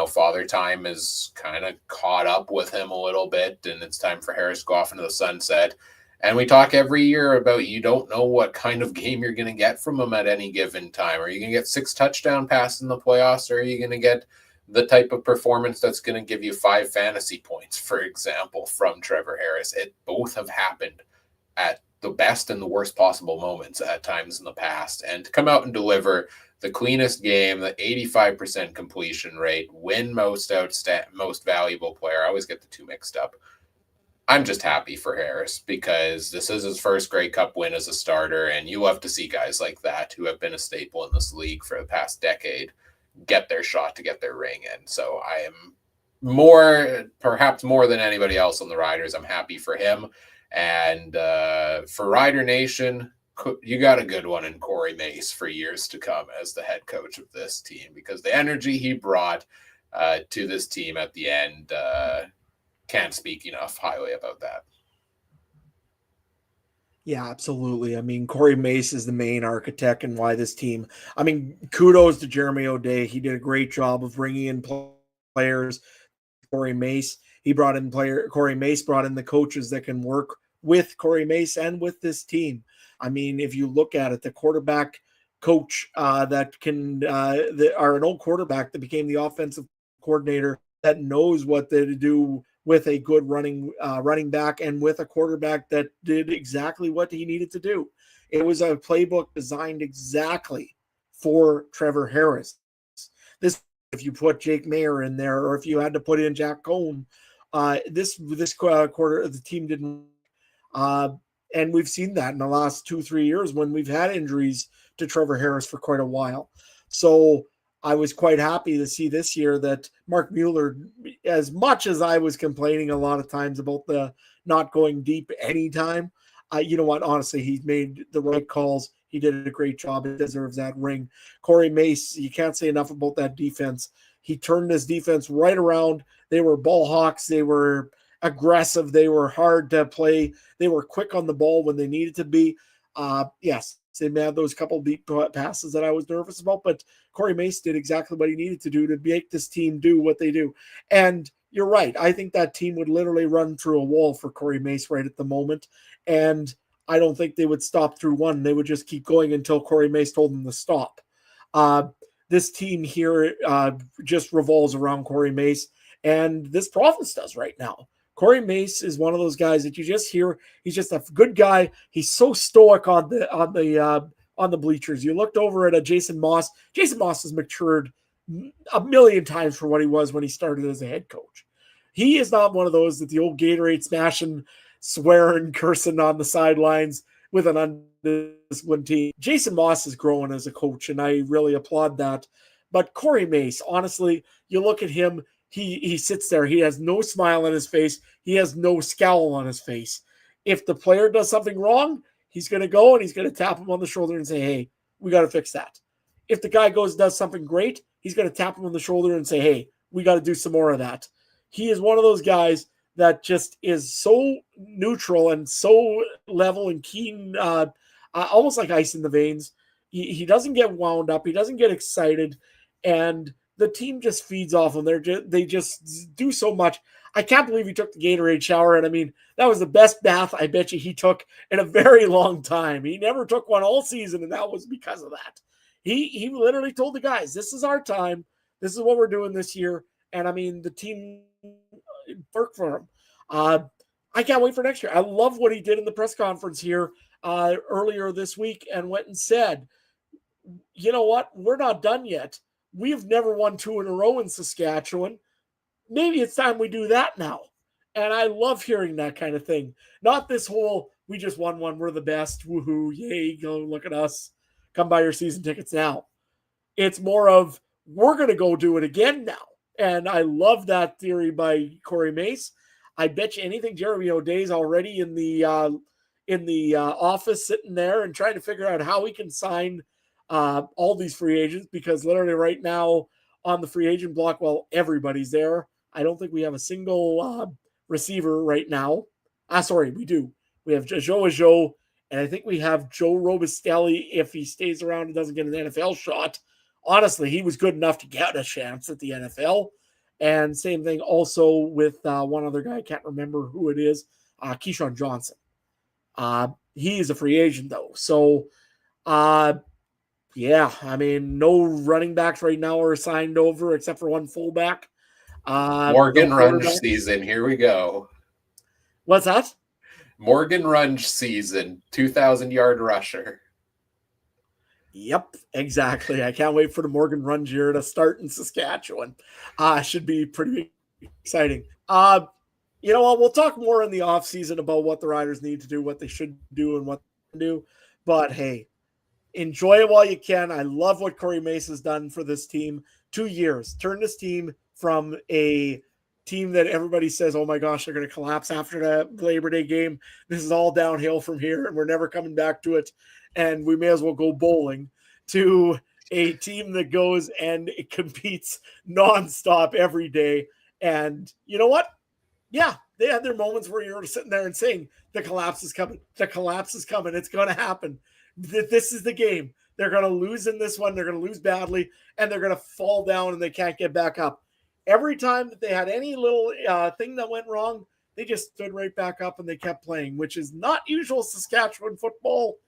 Father Time is kind of caught up with him a little bit, and it's time for Harris to go off into the sunset. And we talk every year about you don't know what kind of game you're going to get from him at any given time. Are you going to get 6 touchdown passes in the playoffs, or are you going to get the type of performance that's going to give you 5 fantasy points, for example, from Trevor Harris? Both have happened at the best and the worst possible moments at times in the past. And to come out and deliver the cleanest game, the 85% completion rate, win most valuable player. I always get the two mixed up. I'm just happy for Harris because this is his first Grey Cup win as a starter, and you love to see guys like that who have been a staple in this league for the past decade get their shot to get their ring in. So I am perhaps more than anybody else on the Riders, I'm happy for him. And for Rider Nation, you got a good one in Corey Mace for years to come as the head coach of this team, because the energy he brought to this team at the end, can't speak enough highly about that. Yeah, absolutely. I mean, Corey Mace is the main architect and why this team. I mean, kudos to Jeremy O'Day. He did a great job of bringing in players. Corey Mace, Corey Mace brought in the coaches that can work with Corey Mace and with this team. I mean, if you look at it, the quarterback coach that are an old quarterback that became the offensive coordinator that knows what to do with a good running back and with a quarterback that did exactly what he needed to do. It was a playbook designed exactly for Trevor Harris. If you put Jake Mayer in there, or if you had to put in Jack Cohn, this quarter the team didn't. And we've seen that in the last 2-3 years when we've had injuries to Trevor Harris for quite a while. So I was quite happy to see this year that Mark Mueller, as much as I was complaining a lot of times about the not going deep anytime, you know what? Honestly, he's made the right calls. He did a great job. He deserves that ring. Corey Mace, you can't say enough about that defense. He turned this defense right around. They were ball hawks. They were aggressive. They were hard to play. They were quick on the ball when they needed to be. Yes, they had those couple deep passes that I was nervous about, but Corey Mace did exactly what he needed to do to make this team do what they do. And you're right. I think that team would literally run through a wall for Corey Mace right at the moment. And I don't think they would stop through one. They would just keep going until Corey Mace told them to stop. Uh, this team here just revolves around Corey Mace, and this province does right now. Corey Mace is one of those guys that you just hear. He's just a good guy. He's so stoic on the bleachers. You looked over at Jason Moss. Jason Moss has matured a million times for what he was when he started as a head coach. He is not one of those that the old Gatorade smashing, swearing, cursing on the sidelines with an undisciplined team. Jason Moss is growing as a coach, and I really applaud that. But Corey Mace, honestly, you look at him, he sits there. He has no smile on his face. He has no scowl on his face. If the player does something wrong, he's going to go and he's going to tap him on the shoulder and say, hey, we got to fix that. If the guy goes and does something great, he's going to tap him on the shoulder and say, hey, we got to do some more of that. He is one of those guys that just is so neutral and so level and keen, almost like ice in the veins. He doesn't get wound up. He doesn't get excited. And the team just feeds off him. They just do so much. I can't believe he took the Gatorade shower. And I mean, that was the best bath I bet you he took in a very long time. He never took one all season, and that was because of that. He literally told the guys, this is our time. This is what we're doing this year. And I mean, the team worked for him. I can't wait for next year. I love what he did in the press conference here earlier this week and went and said, you know what? We're not done yet. We've never won 2 in a row in Saskatchewan. Maybe it's time we do that now. And I love hearing that kind of thing. Not this whole, we just won one, we're the best, woohoo, yay, go look at us. Come buy your season tickets now. It's more of, we're going to go do it again now. And I love that theory by Corey Mace. I bet you anything Jeremy O'Day's already in the office sitting there and trying to figure out how we can sign all these free agents, because literally right now on the free agent block, well, everybody's there. I don't think we have a single receiver right now. Sorry, we do. We have Joe Ajo, and I think we have Joe Robustelli if he stays around and doesn't get an NFL shot. Honestly, he was good enough to get a chance at the NFL. And same thing also with one other guy. I can't remember who it is. Keyshawn Johnson. He is a free agent, though. So, yeah, I mean, no running backs right now are signed over except for one fullback. Morgan Runge season. Here we go. What's that? Morgan Runge season. 2,000-yard rusher. Yep, exactly. I can't wait for the Morgan Runge year to start in Saskatchewan. Should be pretty exciting. You know what? We'll talk more in the offseason about what the Riders need to do, what they should do, and what they can do. But hey, enjoy it while you can. I love what Corey Mace has done for this team. 2 years. Turn this team from a team that everybody says, oh my gosh, they're going to collapse after the Labor Day game. This is all downhill from here, and we're never coming back to it. And we may as well go bowling, to a team that goes and it competes nonstop every day. And you know what? Yeah, they had their moments where you're sitting there and saying, the collapse is coming. The collapse is coming. It's going to happen. This is the game. They're going to lose in this one. They're going to lose badly, and they're going to fall down and they can't get back up. Every time that they had any little thing that went wrong, they just stood right back up and they kept playing, which is not usual Saskatchewan football.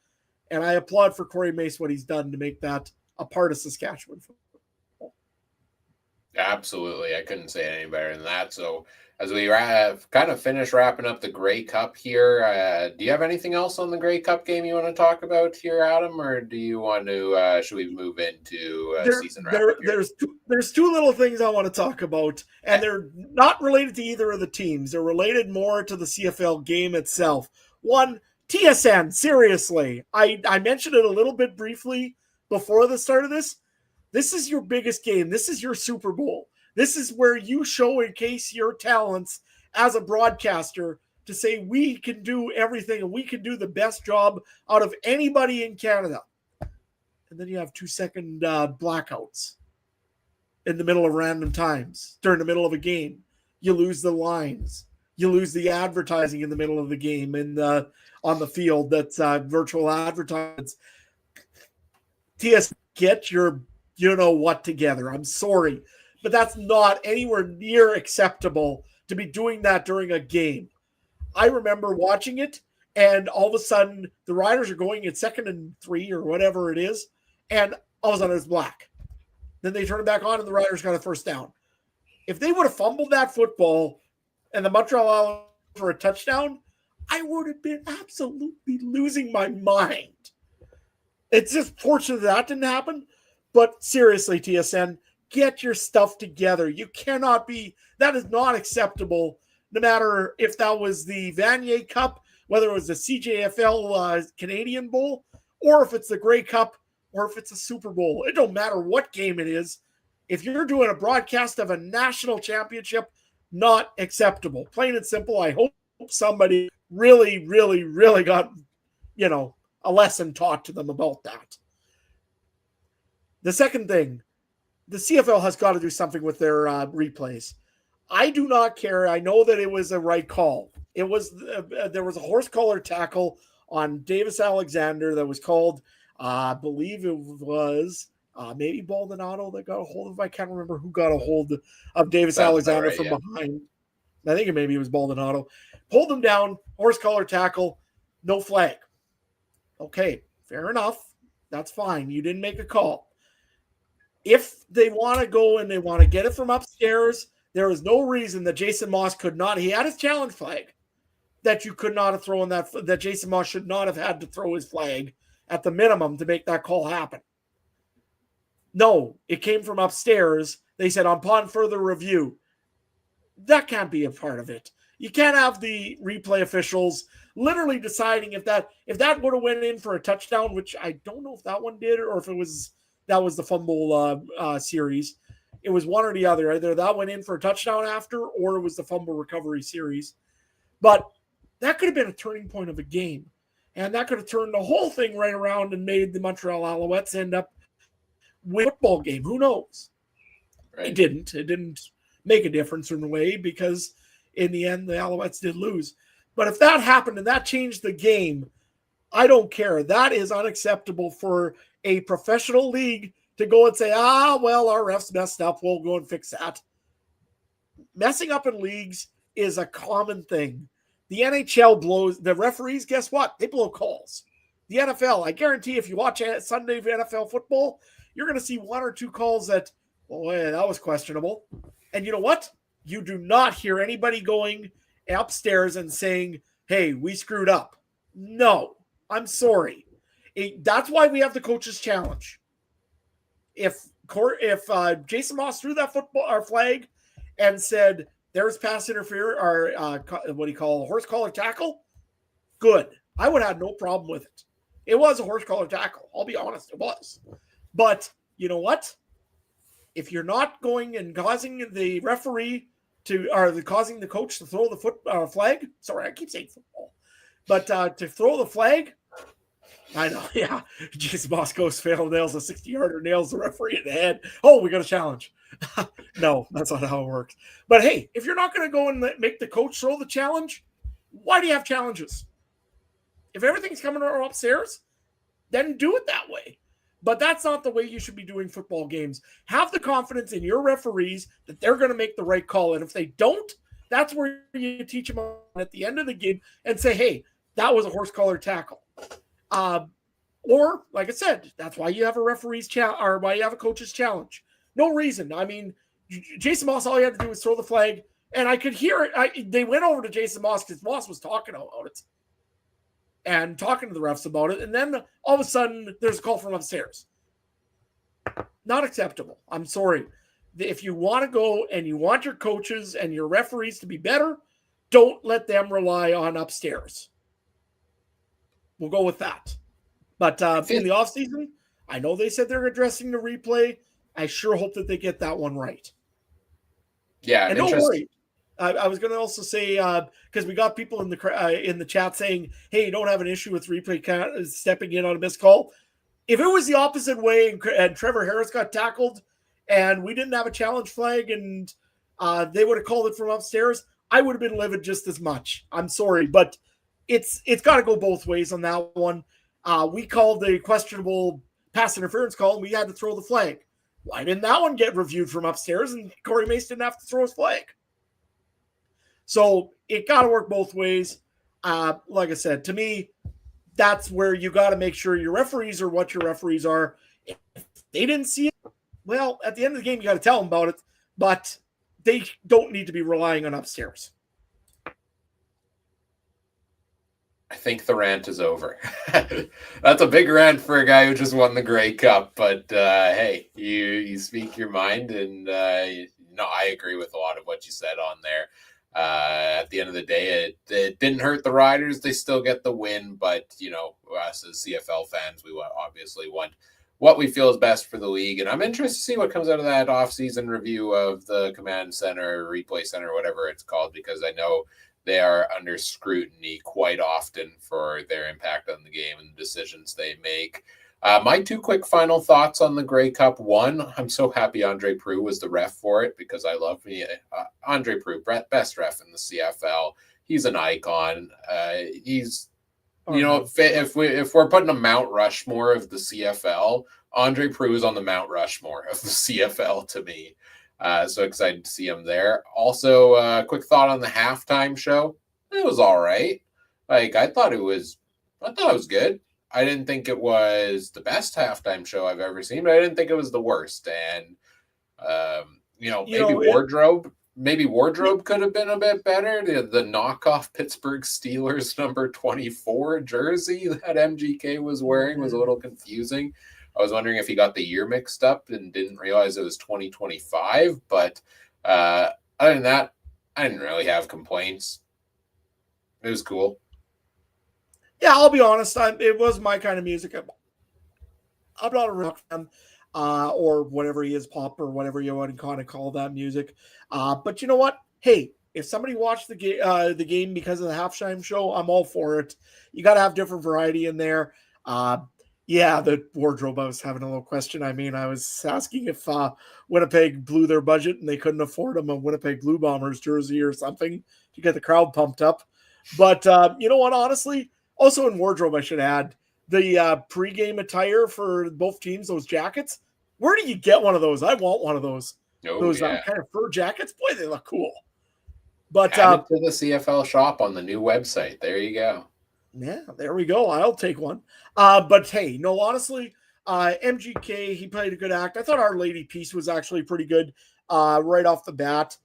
And I applaud for Corey Mace what he's done to make that a part of Saskatchewan football. Absolutely. I couldn't say it any better than that. So as we kind of finish wrapping up the Grey Cup here, do you have anything else on the Grey Cup game you want to talk about here, Adam? Or do you want to, should we move into season wrap? There's two little things I want to talk about, and they're not related to either of the teams. They're related more to the CFL game itself. One, TSN, seriously. I mentioned it a little bit briefly before the start of this. This is your biggest game. This is your Super Bowl. This is where you showcase your talents as a broadcaster to say we can do everything and we can do the best job out of anybody in Canada. And then you have 2-second blackouts in the middle of random times during the middle of a game. You lose the lines. You lose the advertising in the middle of the game and on the field. That's virtual advertisements. TS, get your you know what together. I'm sorry. but that's not anywhere near acceptable to be doing that during a game. I remember watching it, and all of a sudden the Riders are going at 2nd and 3 or whatever it is, and all of a sudden it's black. Then they turn it back on, and the Riders got a first down. If they would have fumbled that football and the Montreal Alouettes for a touchdown, I would have been absolutely losing my mind. It's just fortunate that didn't happen. But seriously, TSN, get your stuff together. You cannot be, that is not acceptable, no matter if that was the Vanier Cup, whether it was the CJFL Canadian Bowl, or if it's the Grey Cup, or if it's a Super Bowl. It don't matter what game it is. If you're doing a broadcast of a national championship, not acceptable. Plain and simple. I hope somebody really, really, really got, a lesson taught to them about that. The second thing, the CFL has got to do something with their replays. I do not care. I know that it was a right call. It was there was a horse collar tackle on Davis Alexander that was called. I believe it was maybe Baldonado that got a hold of. I can't remember who got a hold of Davis Alexander from behind. I think maybe it was Baldonado. Pulled him down, horse collar tackle, no flag. Okay, fair enough. That's fine. You didn't make a call. If they want to go and they want to get it from upstairs, there is no reason that Jason Moss could not. He had his challenge flag that you could not have thrown that Jason Moss should not have had to throw his flag at the minimum to make that call happen. No, it came from upstairs. They said upon further review. That can't be a part of it. You can't have the replay officials literally deciding if that would have went in for a touchdown, which I don't know if that one did or if that was the fumble series. It was one or the other. Either that went in for a touchdown after, or it was the fumble recovery series. But that could have been a turning point of a game. And that could have turned the whole thing right around and made the Montreal Alouettes end up with a football game. Who knows? Right. It didn't. It didn't make a difference in a way because in the end, the Alouettes did lose. But if that happened and that changed the game, I don't care. That is unacceptable for a professional league to go and say, well, our refs messed up. We'll go and fix that. Messing up in leagues is a common thing. The NHL blows, the referees, guess what? They blow calls. The NFL, I guarantee if you watch Sunday NFL football, you're going to see one or two calls that, that was questionable. And you know what? You do not hear anybody going upstairs and saying, hey, we screwed up. No, I'm sorry. That's why we have the coach's challenge. If Jason Moss threw that flag and said there's pass interference or what do you call a horse collar tackle, good. I would have no problem with it. It was a horse collar tackle. I'll be honest, it was. But you know what? If you're not going and causing the referee causing the coach to throw the flag, sorry, I keep saying football, but to throw the flag, I know, yeah. Jason Moss goes fail, nails a 60-yarder, nails the referee in the head. Oh, we got a challenge. No, that's not how it works. But hey, if you're not going to go and make the coach throw the challenge, why do you have challenges? If everything's coming upstairs, then do it that way. But that's not the way you should be doing football games. Have the confidence in your referees that they're going to make the right call. And if they don't, that's where you teach them at the end of the game and say, hey, that was a horse collar tackle. Or, like I said, that's why you have a referee's or why you have a coach's challenge. No reason. I mean, Jason Moss, all he had to do was throw the flag, and I could hear it. They went over to Jason Moss because Moss was talking about it and talking to the refs about it, and then all of a sudden, there's a call from upstairs. Not acceptable. I'm sorry. If you want to go and you want your coaches and your referees to be better, don't let them rely on upstairs. We'll go with that. But in the offseason, I know they said they're addressing the replay. I sure hope that they get that one right. Yeah, and don't worry. I was going to also say, because we got people in the chat saying, hey, you don't have an issue with replay stepping in on a missed call. If it was the opposite way and Trevor Harris got tackled and we didn't have a challenge flag and they would have called it from upstairs, I would have been livid just as much. I'm sorry, but it's got to go both ways on that one. We called the questionable pass interference call, and we had to throw the flag. Why didn't that one get reviewed from upstairs and Corey Mace didn't have to throw his flag? So it got to work both ways. Like I said, to me, that's where you got to make sure your referees are what your referees are. If they didn't see it, well, at the end of the game, you got to tell them about it, but they don't need to be relying on upstairs. I think the rant is over. That's a big rant for a guy who just won the Grey Cup, but hey, you speak your mind, and I agree with a lot of what you said on there. At the end of the day, it didn't hurt the Riders. They still get the win, but us as CFL fans, we obviously want what we feel is best for the league. And I'm interested to see what comes out of that off-season review of the Command Center, Replay Center, whatever it's called, because I know they are under scrutiny quite often for their impact on the game and the decisions they make. My two quick final thoughts on the Grey Cup. One, I'm so happy Andre Proulx was the ref for it because I love me. Andre Proulx, best ref in the CFL. He's an icon. He's, if we're putting a Mount Rushmore of the CFL, Andre Proulx is on the Mount Rushmore of the CFL to me. So excited to see him there. Also, quick thought on the halftime show. It was all right. Like I thought it was good. I didn't think it was the best halftime show I've ever seen, but I didn't think it was the worst. And maybe wardrobe could have been a bit better. The knockoff Pittsburgh Steelers number 24 jersey that MGK was wearing was a little confusing. I was wondering if he got the year mixed up and didn't realize it was 2025. But other than that, I didn't really have complaints. It was cool. Yeah, I'll be honest. It was my kind of music. I'm not a rock fan or whatever he is, pop or whatever you want to kind of call that music. But you know what? Hey, if somebody watched the game because of the halftime show, I'm all for it. You got to have different variety in there. Yeah, the wardrobe, I was having a little question. I mean, I was asking if Winnipeg blew their budget and they couldn't afford them a Winnipeg Blue Bombers jersey or something to get the crowd pumped up. But you know what, honestly, also in wardrobe, I should add, the pregame attire for both teams, those jackets, where do you get one of those? I want one of those. Those kind of fur jackets. Boy, they look cool. But add it to the CFL shop on the new website. There you go. Yeah, there we go. I'll take one. But hey, no, honestly, MGK, he played a good act. I thought Our Lady Peace was actually pretty good right off the bat.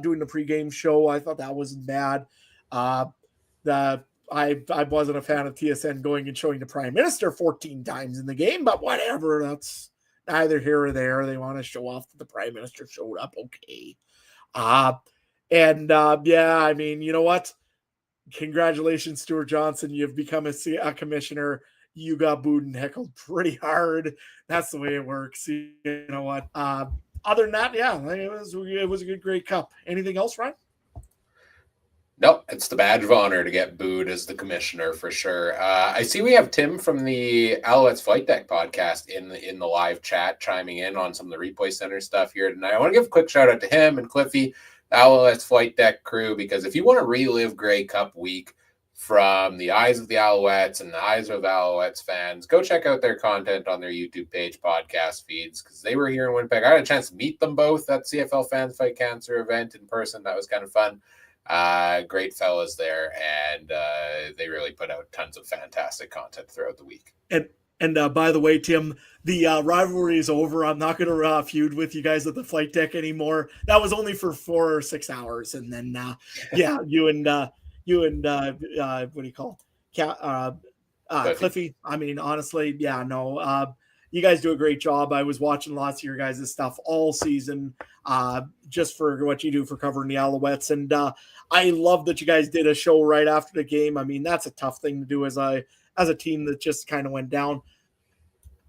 Doing the pregame show, I thought that wasn't bad. I wasn't a fan of TSN going and showing the Prime Minister 14 times in the game, but whatever. That's neither here or there. They want to show off that the Prime Minister showed up. Okay. Yeah, I mean, you know what? Congratulations, Stuart Johnson. You've become a commissioner. You got booed and heckled pretty hard. That's the way it works. You know what? Other than that, yeah, it was a good Grey Cup. Anything else, Ryan? Nope, it's the badge of honor to get booed as the commissioner for sure. I see we have Tim from the Alouettes Flight Deck podcast in the live chat chiming in on some of the Replay Center stuff here tonight. I want to give a quick shout out to him and Cliffy, the Alouettes Flight Deck crew, because if you want to relive Grey Cup week from the eyes of the Alouettes and the eyes of Alouettes fans, go check out their content on their YouTube page, podcast feeds, because they were here in Winnipeg. I had a chance to meet them both at CFL Fans Fight Cancer event in person. That was kind of fun. Great fellas there, and they really put out tons of fantastic content throughout the week. And by the way, Tim, the rivalry is over. I'm not going to feud with you guys at the flight deck anymore. That was only for 4 or 6 hours, and then yeah, you and what do you call Cliffy? I mean, honestly, yeah, no. You guys do a great job. I was watching lots of your guys' stuff all season, just for what you do for covering the Alouettes, and I love that you guys did a show right after the game. I mean, that's a tough thing to do as a team that just kind of went down.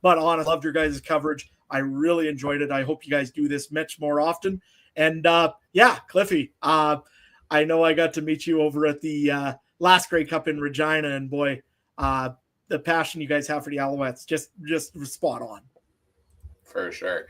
But honestly, I loved your guys' coverage. I really enjoyed it. I hope you guys do this much more often. And yeah, Cliffy, I know I got to meet you over at the last Grey Cup in Regina, and boy, the passion you guys have for the Alouettes, just spot on. For sure.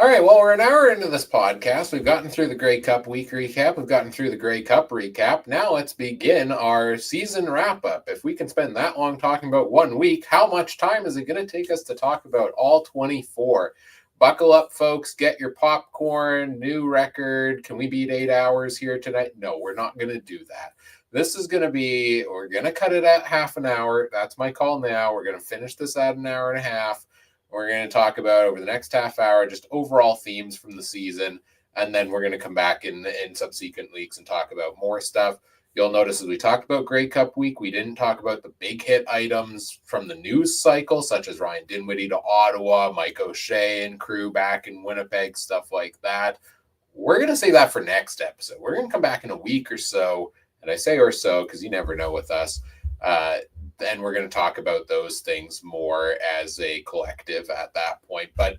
All right, well, we're an hour into this podcast. We've gotten through the Grey Cup week recap. We've gotten through the Grey Cup recap. Now let's begin our season wrap-up. If we can spend that long talking about 1 week, how much time is it going to take us to talk about all 24? buckle up, folks. Get your popcorn. New record. Can we beat 8 hours here tonight? No, we're not going to do that. This is going to be, we're going to cut it at half an hour. That's my call now. We're going to finish this at an hour and a half. We're going to talk about over the next half hour just overall themes from the season. And then we're going to come back in subsequent weeks and talk about more stuff. You'll notice as we talked about Grey Cup week, we didn't talk about the big hit items from the news cycle, such as Ryan Dinwiddie to Ottawa, Mike O'Shea and crew back in Winnipeg, stuff like that. We're going to save that for next episode. We're going to come back in a week or so, and I say or so because you never know with us. Then we're going to talk about those things more as a collective at that point. But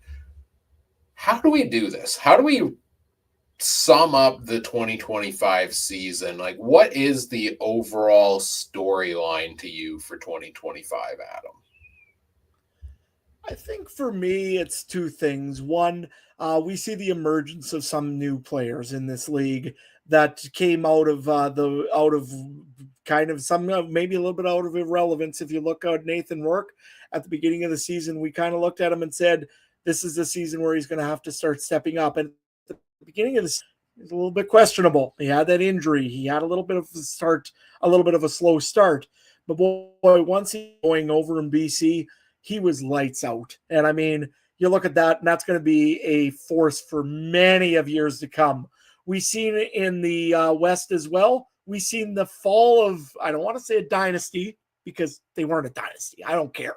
how do we do this? How do we sum up the 2025 season? Like, what is the overall storyline to you for 2025, Adam? I think for me, it's two things. One, we see the emergence of some new players in this league that came out of kind of some maybe a little bit out of irrelevance. If you look at Nathan Rourke at the beginning of the season, we kind of looked at him and said, this is the season where he's going to have to start stepping up. And at the beginning of this, it's a little bit questionable. He had that injury. He had a little bit of a slow start. But boy, once he going over in BC, he was lights out. And I mean, you look at that, and that's going to be a force for many of years to come. We've seen it in the West as well. We've seen the fall of, I don't want to say a dynasty because they weren't a dynasty. I don't care.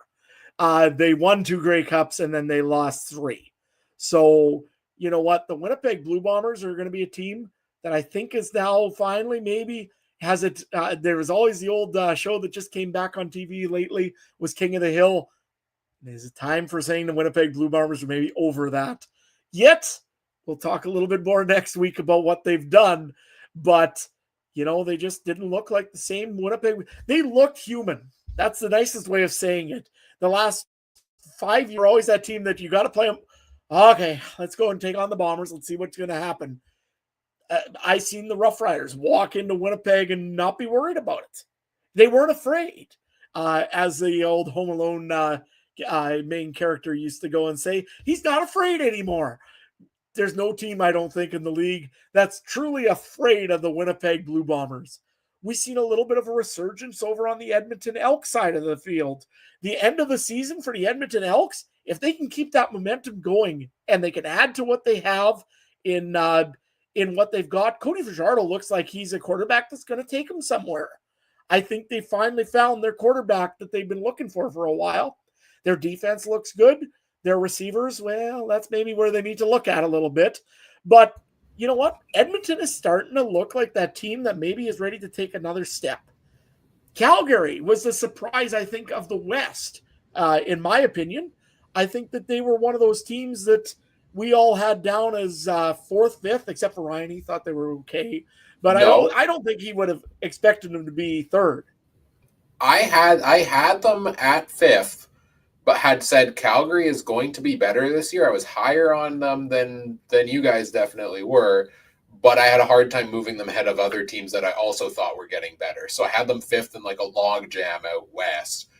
They won 2 Grey Cups and then they lost 3. So, you know what? The Winnipeg Blue Bombers are going to be a team that I think is now finally maybe has it. There was always the old show that just came back on TV lately was King of the Hill. Is it time for saying the Winnipeg Blue Bombers are maybe over that? Yet, we'll talk a little bit more next week about what they've done. But, you know, they just didn't look like the same Winnipeg. They looked human. That's the nicest way of saying it. The last 5 years, always that team that you got to play them. Okay, let's go and take on the Bombers. Let's see what's going to happen. I seen the Rough Riders walk into Winnipeg and not be worried about it. They weren't afraid. As the old Home Alone main character used to go and say, he's not afraid anymore. There's no team, I don't think, in the league that's truly afraid of the Winnipeg Blue Bombers. We've seen a little bit of a resurgence over on the Edmonton Elks side of the field. The end of the season for the Edmonton Elks, if they can keep that momentum going and they can add to what they have in what they've got, Cody Fajardo looks like he's a quarterback that's going to take them somewhere. I think they finally found their quarterback that they've been looking for a while. Their defense looks good. Their receivers, well, that's maybe where they need to look at a little bit. But you know what? Edmonton is starting to look like that team that maybe is ready to take another step. Calgary was the surprise, I think, of the West, in my opinion. I think that they were one of those teams that we all had down as 4th, 5th, except for Ryan. He thought they were okay. But no. I don't think he would have expected them to be 3rd. I had them at 5th, but had said Calgary is going to be better this year. I was higher on them than you guys definitely were, but I had a hard time moving them ahead of other teams that I also thought were getting better. So I had them 5th in like a log jam out west,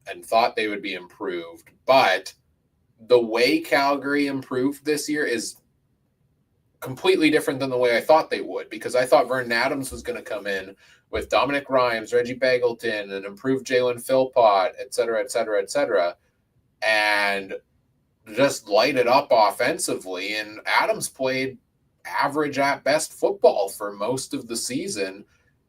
and thought they would be improved. But the way Calgary improved this year is completely different than the way I thought they would, because I thought Vernon Adams was going to come in with Dominic Rhymes, Reggie Begelton, and improved Jalen Philpott, et cetera, and just light it up offensively. And Adams played average at best football for most of the season.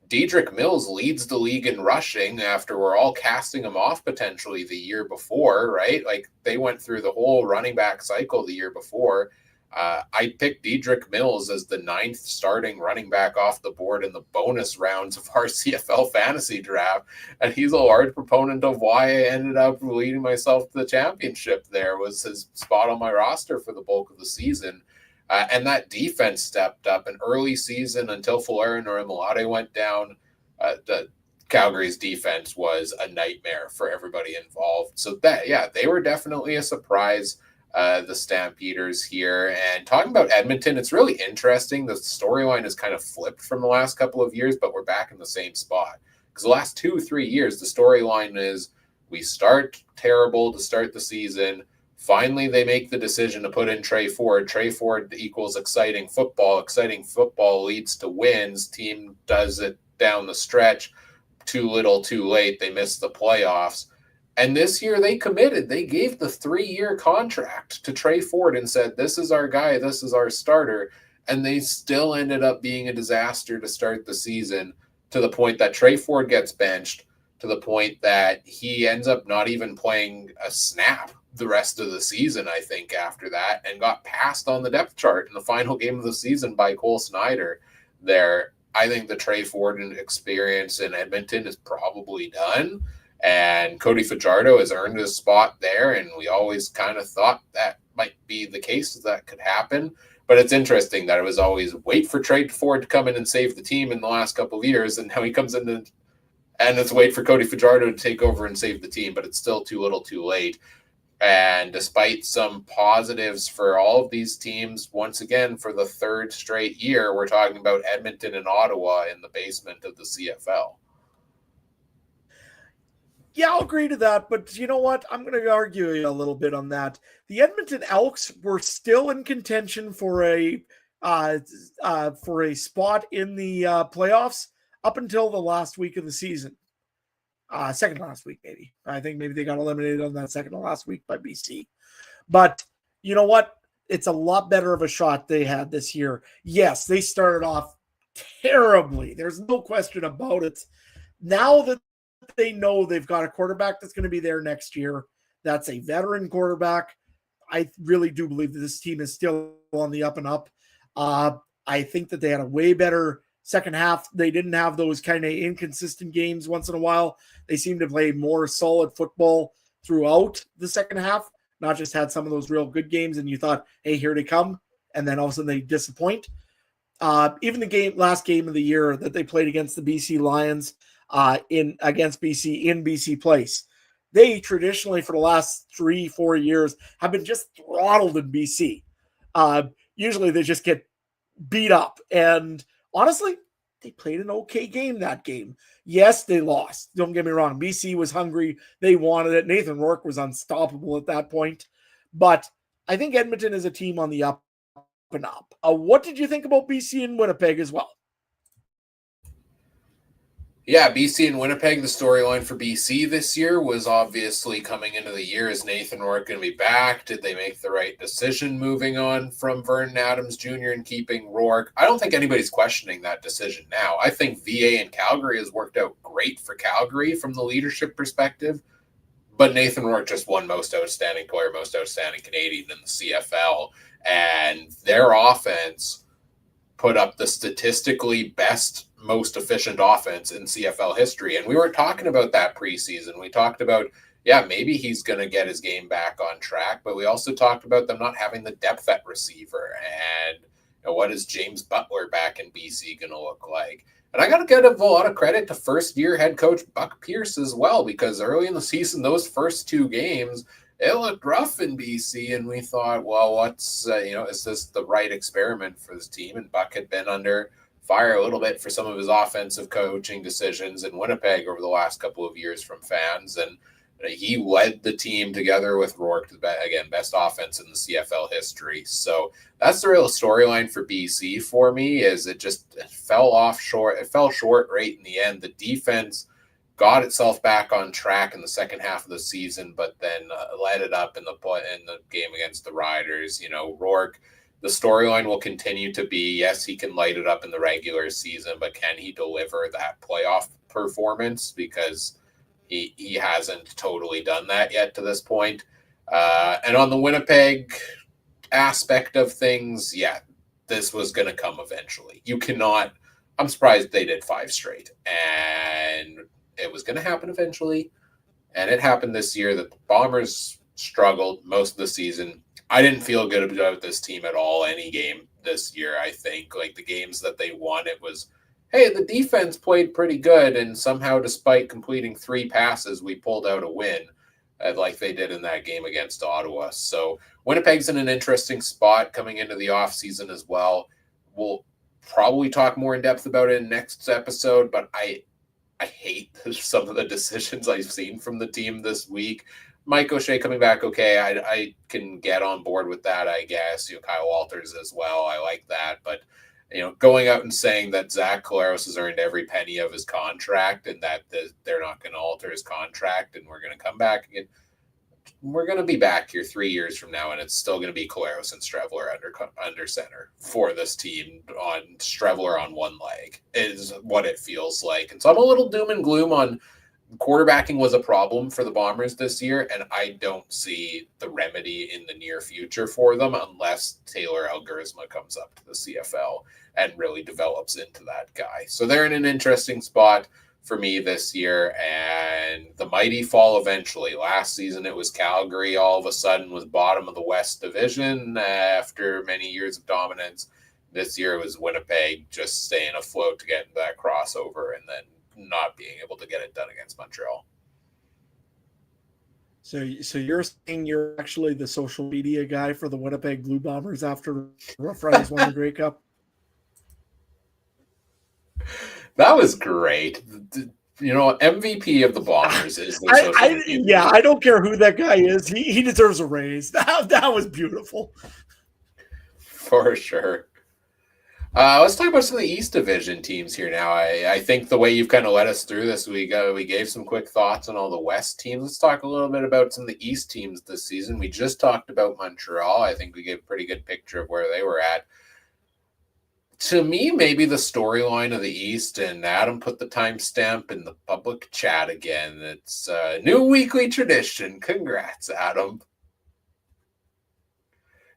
Dedrick Mills leads the league in rushing after we're all casting him off potentially the year before, right? Like, they went through the whole running back cycle the year before. I picked Dedrick Mills as the 9th starting running back off the board in the bonus rounds of our CFL fantasy draft. And he's a large proponent of why I ended up leading myself to the championship there, was his spot on my roster for the bulk of the season. And that defense stepped up in early season until Fullerton or Imolade went down. The Calgary's defense was a nightmare for everybody involved. So they were definitely a surprise. The Stampeders here. And talking about Edmonton, it's really interesting. The storyline has kind of flipped from the last couple of years, but we're back in the same spot. Because the last 2-3 years, the storyline is we start terrible to start the season, Finally, they make the decision to put in Trey Ford. Trey Ford equals exciting football. Exciting football leads to wins. Team does it down the stretch. Too little, too late. They miss the playoffs. And this year they committed. They gave the 3-year contract to Trey Ford and said, this is our guy. This is our starter. And they still ended up being a disaster to start the season, to the point that Trey Ford gets benched, to the point that he ends up not even playing a snap the rest of the season, I think, after that, and got passed on the depth chart in the final game of the season by Cole Snyder there. I think the Trey Ford experience in Edmonton is probably done, and Cody Fajardo has earned his spot there, and we always kind of thought that might be the case, that could happen. But it's interesting that it was always wait for Trey Ford to come in and save the team in the last couple of years, and now he comes in and it's wait for Cody Fajardo to take over and save the team, but it's still too little too late. And despite some positives for all of these teams, once again, for the third straight year, we're talking about Edmonton and Ottawa in the basement of the CFL. Yeah, I'll agree to that, but you know what? I'm going to argue a little bit on that. The Edmonton Elks were still in contention for a spot in the playoffs up until the last week of the season. Second to last week, maybe. I think maybe they got eliminated on that second to last week by BC. But you know what? It's a lot better of a shot they had this year. Yes, they started off terribly. There's no question about it. Now that they know they've got a quarterback that's going to be there next year, that's a veteran quarterback, I really do believe that this team is still on the up and up. I think that they had a way better second half. They didn't have those kind of inconsistent games once in a while. They seemed to play more solid football throughout the second half, not just had some of those real good games and you thought, hey, here they come. And then all of a sudden they disappoint. Even the last game of the year that they played against the BC Lions against BC in BC Place, they traditionally for the last 3-4 years have been just throttled in BC. Usually they just get beat up. And honestly, they played an okay game that game. Yes, they lost. Don't get me wrong. BC was hungry. They wanted it. Nathan Rourke was unstoppable at that point. But I think Edmonton is a team on the up and up. What did you think about BC and Winnipeg as well? Yeah, BC and Winnipeg, the storyline for BC this year was obviously coming into the year, is Nathan Rourke going to be back? Did they make the right decision moving on from Vernon Adams Jr. and keeping Rourke? I don't think anybody's questioning that decision now. I think VA in Calgary has worked out great for Calgary from the leadership perspective, but Nathan Rourke just won most outstanding player, most outstanding Canadian in the CFL, and their offense put up the statistically best, most efficient offense in CFL history. And we weren't talking about that preseason. We talked about, yeah, maybe he's going to get his game back on track, but we also talked about them not having the depth at receiver. And what is James Butler back in BC going to look like? And I got to give a lot of credit to first-year head coach Buck Pierce as well, because early in the season, those first 2 games, it looked rough in BC, and we thought, well, what's, is this the right experiment for this team? And Buck had been under fire a little bit for some of his offensive coaching decisions in Winnipeg over the last couple of years from fans. And he led the team together with Rourke to, again, best offense in the CFL history. So that's the real storyline for BC for me, is it fell short. It fell short right in the end. The defense got itself back on track in the second half of the season, but then let it up in the game against the Riders. Rourke, the storyline will continue to be, yes, he can light it up in the regular season, but can he deliver that playoff performance? Because he hasn't totally done that yet to this point. And on the Winnipeg aspect of things, yeah, this was going to come eventually. I'm surprised they did 5 straight. And it was going to happen eventually, and it happened this year. The Bombers struggled most of the season. I didn't feel good about this team at all any game this year. I think like the games that they won, it was, hey, the defense played pretty good, and somehow despite completing 3 passes, we pulled out a win like they did in that game against Ottawa. So Winnipeg's in an interesting spot coming into the offseason as well. We'll probably talk more in depth about it in next episode, but I hate some of the decisions I've seen from the team this week. Mike O'Shea coming back, okay, I can get on board with that, I guess. Kyle Walters as well, I like that. But, going out and saying that Zach Collaros has earned every penny of his contract and that they're not going to alter his contract and we're going to come back again. We're going to be back here 3 years from now, and it's still going to be Collaros and Streveler under center for this team. On Streveler on one leg is what it feels like. And so I'm a little doom and gloom on quarterbacking was a problem for the Bombers this year, and I don't see the remedy in the near future for them unless Taylor Algersma comes up to the CFL and really develops into that guy. So they're in an interesting spot for me this year, and the mighty fall eventually. Last season it was Calgary all of a sudden was bottom of the West Division after many years of dominance. This year it was Winnipeg just staying afloat to get into that crossover and then not being able to get it done against Montreal. So you're saying you're actually the social media guy for the Winnipeg Blue Bombers after Rough Riders won the Grey Cup? That was great. MVP of the Bombers is their social media. Yeah, I don't care who that guy is. He deserves a raise. That was beautiful. For sure. Let's talk about some of the East Division teams here now. I think the way you've kind of led us through this, we gave some quick thoughts on all the West teams. Let's talk a little bit about some of the East teams this season. We just talked about Montreal. I think we gave a pretty good picture of where they were at. To me, maybe the storyline of the East, and Adam put the timestamp in the public chat again. It's a new weekly tradition. Congrats, Adam.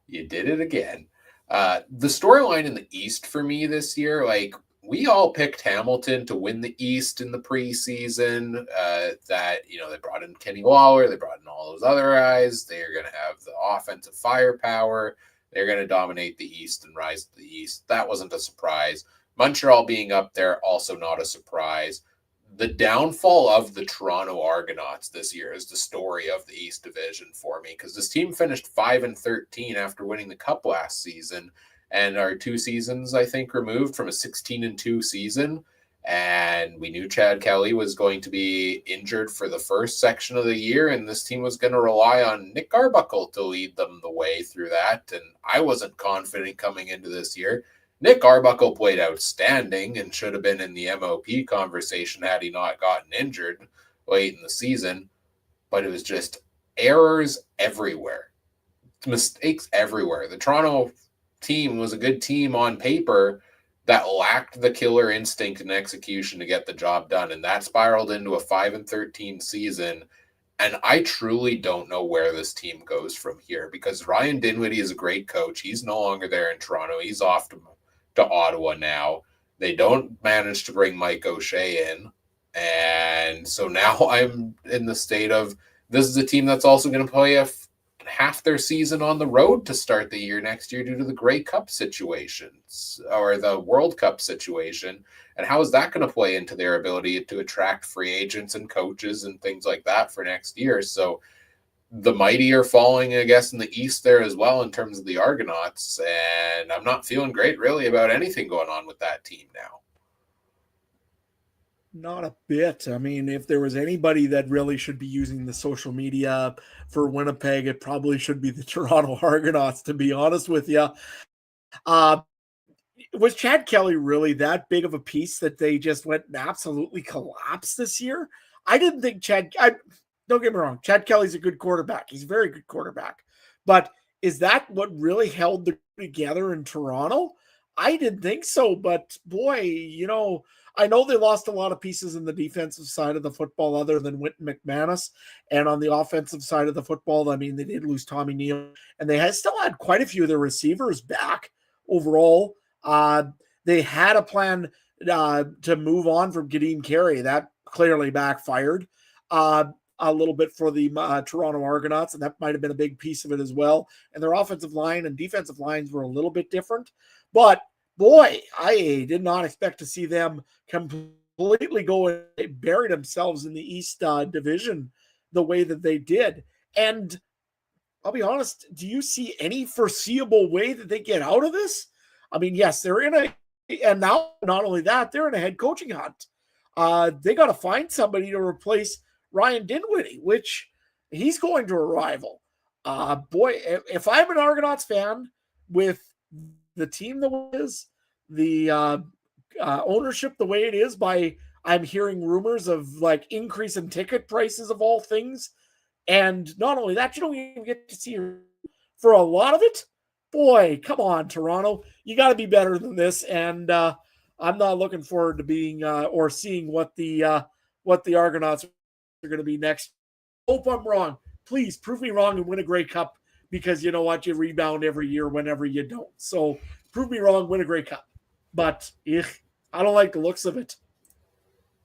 You did it again. The storyline in the East for me this year, we all picked Hamilton to win the East in the preseason. That they brought in Kenny Lawler, they brought in all those other guys. They're going to have the offensive firepower. They're going to dominate the East and rise to the East. That wasn't a surprise. Montreal being up there, also not a surprise. The downfall of the Toronto Argonauts this year is the story of the East Division for me, because this team finished 5-13 after winning the Cup last season and are 2 seasons, I think, removed from a 16-2 season. And we knew Chad Kelly was going to be injured for the first section of the year, and this team was going to rely on Nick Arbuckle to lead them the way through that. And I wasn't confident coming into this year. Nick Arbuckle played outstanding and should have been in the MOP conversation had he not gotten injured late in the season. But it was just errors everywhere, mistakes everywhere. The Toronto team was a good team on paper that lacked the killer instinct and execution to get the job done. And that spiraled into a 5-13 season. And I truly don't know where this team goes from here, because Ryan Dinwiddie is a great coach. He's no longer there in Toronto. He's off to Ottawa now. They don't manage to bring Mike O'Shea in. And so now I'm in the state of, this is a team that's also going to play half their season on the road to start the year next year due to the Grey Cup situations or the World Cup situation. And how is that going to play into their ability to attract free agents and coaches and things like that for next year? So the mighty are falling, I guess, in the East there as well in terms of the Argonauts. And I'm not feeling great really about anything going on with that team now. Not a bit. I mean, if there was anybody that really should be using the social media for Winnipeg, it probably should be the Toronto Argonauts, to be honest with you. Was Chad Kelly really that big of a piece that they just went and absolutely collapsed this year? I didn't think don't get me wrong, Chad Kelly's a good quarterback. He's a very good quarterback. But is that what really held them together in Toronto? I didn't think so. But boy, I know they lost a lot of pieces in the defensive side of the football other than Wynton McManus. And on the offensive side of the football, I mean, they did lose Tommy Neal. And they still had quite a few of their receivers back overall. They had a plan to move on from Kadeem Carey. That clearly backfired a little bit for the Toronto Argonauts, and that might have been a big piece of it as well. And their offensive line and defensive lines were a little bit different. But boy, I did not expect to see them completely go and bury themselves in the East Division the way that they did. And I'll be honest, do you see any foreseeable way that they get out of this? I mean, yes, they're and now not only that, they're in a head coaching hunt. They got to find somebody to replace Ryan Dinwiddie, which he's going to a rival. Boy, if I'm an Argonauts fan with the team the way it is, the ownership the way it is, I'm hearing rumors of like increase in ticket prices of all things. And not only that, you don't even get to see her for a lot of it. Boy, come on, Toronto. You got to be better than this. And I'm not looking forward to being or seeing what the Argonauts are going to be next. Hope I'm wrong. Please prove me wrong and win a Grey Cup, because you know what? You rebound every year whenever you don't. So prove me wrong, win a Grey Cup. But I don't like the looks of it.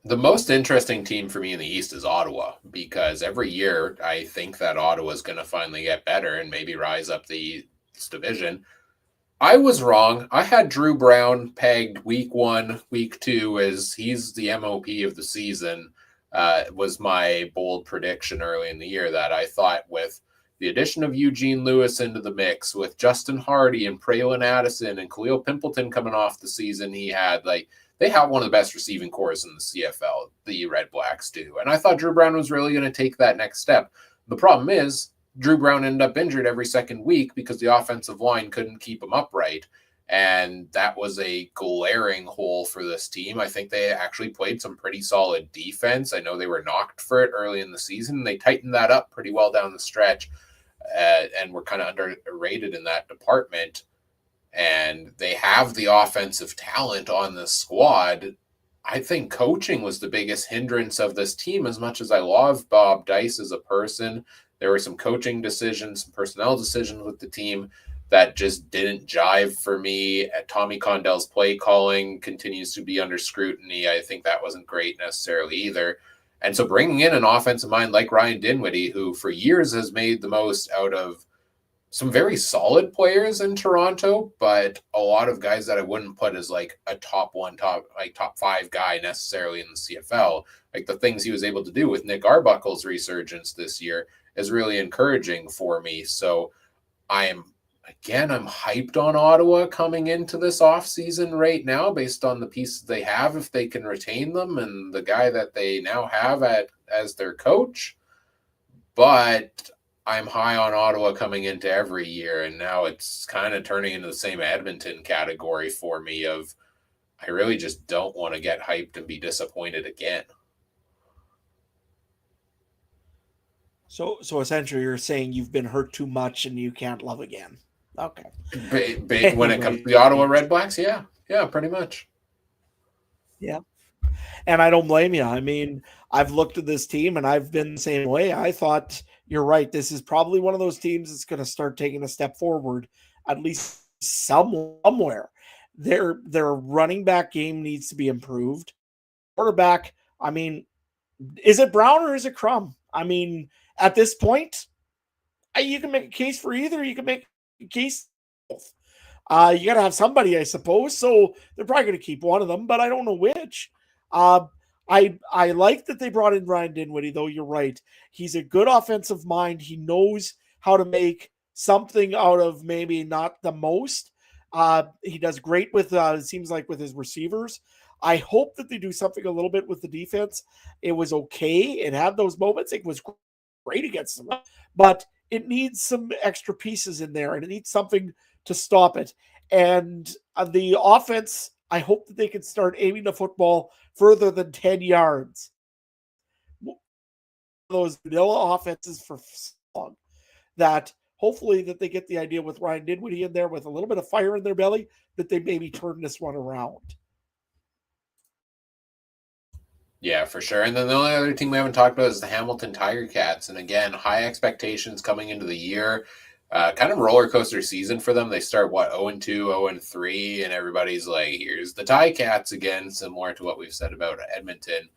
The most interesting team for me in the East is Ottawa, because every year I think that Ottawa is going to finally get better and maybe rise up the East division. I was wrong. I had Drew Brown pegged week 1, week 2 as he's the MOP of the season. Was my bold prediction early in the year, that I thought with the addition of Eugene Lewis into the mix, with Justin Hardy and Praylin Addison and Khalil Pimpleton coming off the season he had, like, they have one of the best receiving cores in the CFL, the Red Blacks do. And I thought Drew Brown was really going to take that next step. The problem is Drew Brown ended up injured every second week because the offensive line couldn't keep him upright. And that was a glaring hole for this team. I think they actually played some pretty solid defense. I know they were knocked for it early in the season. They tightened that up pretty well down the stretch, and were kind of underrated in that department. And they have the offensive talent on the squad. I think coaching was the biggest hindrance of this team. As much as I love Bob Dice as a person, there were some coaching decisions, some personnel decisions with the team that just didn't jive for me. Tommy Condell's play calling continues to be under scrutiny. I think that wasn't great necessarily either. And so bringing in an offensive mind like Ryan Dinwiddie, who for years has made the most out of some very solid players in Toronto, but a lot of guys that I wouldn't put as like a top 5 guy necessarily in the CFL. Like the things he was able to do with Nick Arbuckle's resurgence this year is really encouraging for me. So I'm hyped on Ottawa coming into this offseason right now based on the pieces they have, if they can retain them, and the guy that they now have as their coach. But I'm high on Ottawa coming into every year, and now it's kind of turning into the same Edmonton category for me of I really just don't want to get hyped and be disappointed again. So essentially you're saying you've been hurt too much and you can't love again. Okay. When it comes to the Ottawa Red Blacks, yeah, pretty much. Yeah. And I don't blame you. I mean, I've looked at this team and I've been the same way. I thought you're right. This is probably one of those teams that's going to start taking a step forward, at least somewhere. Their running back game needs to be improved. Quarterback, I mean, is it Brown or is it Crum? I mean, at this point, you can make a case for either. You can make a case for both. You got to have somebody, I suppose. So they're probably going to keep one of them, but I don't know which. I like that they brought in Ryan Dinwiddie, though. You're right. He's a good offensive mind. He knows how to make something out of maybe not the most. He does great with, it seems like, with his receivers. I hope that they do something a little bit with the defense. It was okay. It had those moments. It was great against them, but it needs some extra pieces in there, and it needs something to stop it. And the offense, I hope that they can start aiming the football further than 10 yards. Those vanilla offenses for long, that hopefully that they get the idea with Ryan Dinwiddie in there with a little bit of fire in their belly, that they maybe turn this one around. Yeah, for sure. And then the only other team we haven't talked about is the Hamilton Tiger Cats. And again, high expectations coming into the year. Kind of roller coaster season for them. They start 0-2, 0-3, and everybody's like, "Here's the Tie Cats again," similar to what we've said about Edmonton.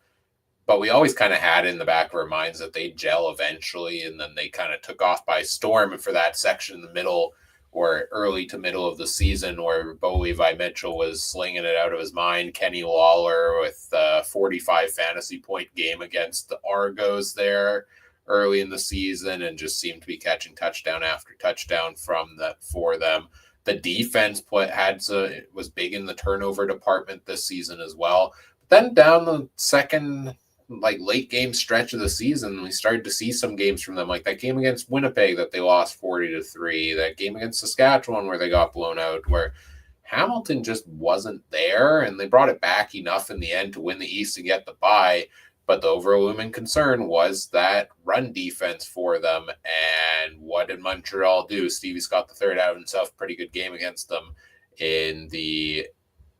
But we always kind of had in the back of our minds that they'd gel eventually, and then they kind of took off by storm for that section in the middle or early to middle of the season where Bo Levi Mitchell was slinging it out of his mind. Kenny Lawler with a 45 fantasy point game against the Argos there early in the season, and just seemed to be catching touchdown after touchdown for them. The defense was big in the turnover department this season as well. But then down the second like late game stretch of the season, we started to see some games from them, like that game against Winnipeg that they lost 40-3, that game against Saskatchewan where they got blown out, where Hamilton just wasn't there, and they brought it back enough in the end to win the East and get the bye. But the overwhelming concern was that run defense for them. And what did Montreal do? Stevie Scott III had himself a pretty good game against them in the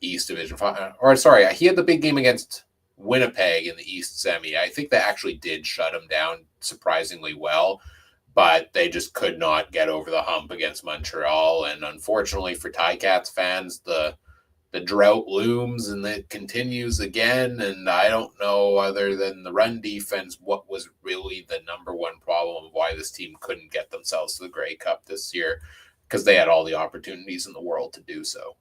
East Division. Or sorry, he had the big game against Winnipeg in the East semi. I think they actually did shut him down surprisingly well, but they just could not get over the hump against Montreal. And unfortunately for Ticats fans, the drought looms and it continues again. And I don't know, other than the run defense, what was really the number one problem of why this team couldn't get themselves to the Grey Cup this year, because they had all the opportunities in the world to do so.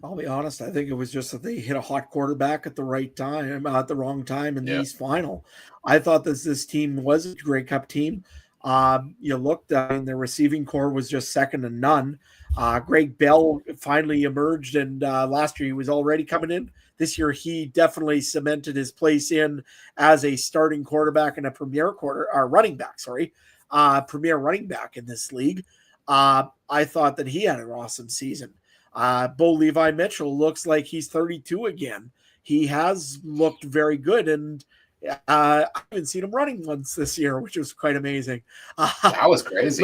I'll be honest. I think it was just that they hit a hot quarterback at the right time, at the wrong time in the East Final. I thought this team was a Grey Cup team. You looked, their receiving core was just second to none. Greg Bell finally emerged, and last year he was already coming in. This year he definitely cemented his place in as a starting quarterback and a premier running back. Premier running back in this league. I thought that he had an awesome season. Bo Levi Mitchell looks like he's 32 again. He has looked very good, and I haven't seen him running once this year, which was quite amazing. That was crazy.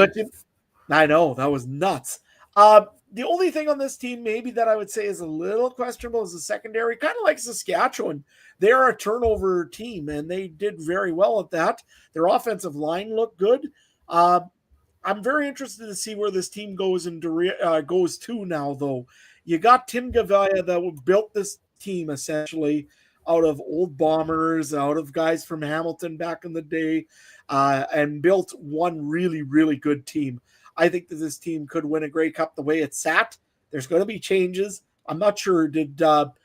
I know, that was nuts. The only thing on this team maybe that I would say is a little questionable is the secondary, kind of like Saskatchewan. They're a turnover team, and they did very well at that. Their offensive line looked good. I'm very interested to see where this team goes to now, though. You got Tim Gavaya that built this team essentially out of old Bombers, out of guys from Hamilton back in the day, and built one really, really good team. I think that this team could win a Grey Cup the way it's sat. There's going to be changes. I'm not sure. Did Scott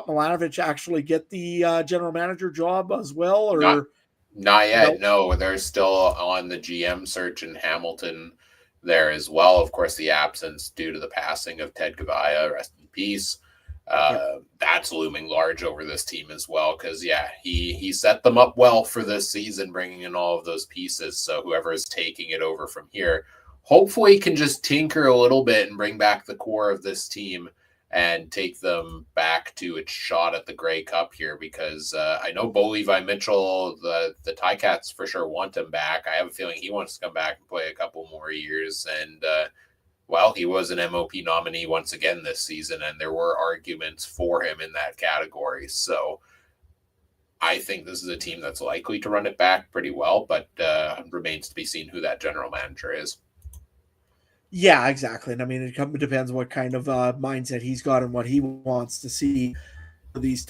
Milanovich actually get the general manager job as well? Or Not yet. No, they're still on the GM search in Hamilton there as well. Of course, the absence due to the passing of Ted Gavaya, rest in peace. That's looming large over this team as well, because he set them up well for this season, bringing in all of those pieces. So whoever is taking it over from here hopefully can just tinker a little bit and bring back the core of this team and take them back to its shot at the Grey Cup here, because I know Bo Levi Mitchell, the Ticats for sure want him back. I have a feeling he wants to come back and play a couple more years. And, he was an MOP nominee once again this season, and there were arguments for him in that category. So I think this is a team that's likely to run it back pretty well, but remains to be seen who that general manager is. Yeah, exactly. And I mean, it depends what kind of mindset he's got and what he wants to see these.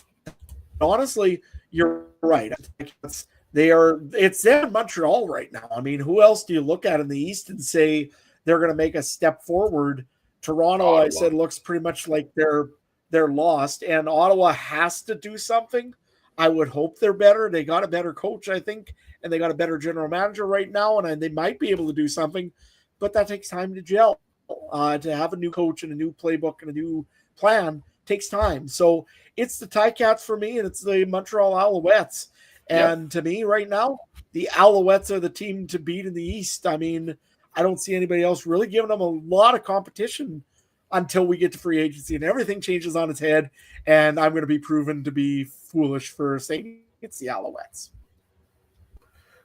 Honestly, you're right. It's them in Montreal right now. I mean, who else do you look at in the East and say they're going to make a step forward? Toronto, Ottawa. I said, looks pretty much like they're lost, and Ottawa has to do something. I would hope they're better. They got a better coach, I think, and they got a better general manager right now, and they might be able to do something. But that takes time to gel. To have a new coach and a new playbook and a new plan takes time. So it's the Ticats for me, and it's the Montreal Alouettes. And to me right now, the Alouettes are the team to beat in the East. I mean, I don't see anybody else really giving them a lot of competition until we get to free agency and everything changes on its head. And I'm going to be proven to be foolish for saying it's the Alouettes.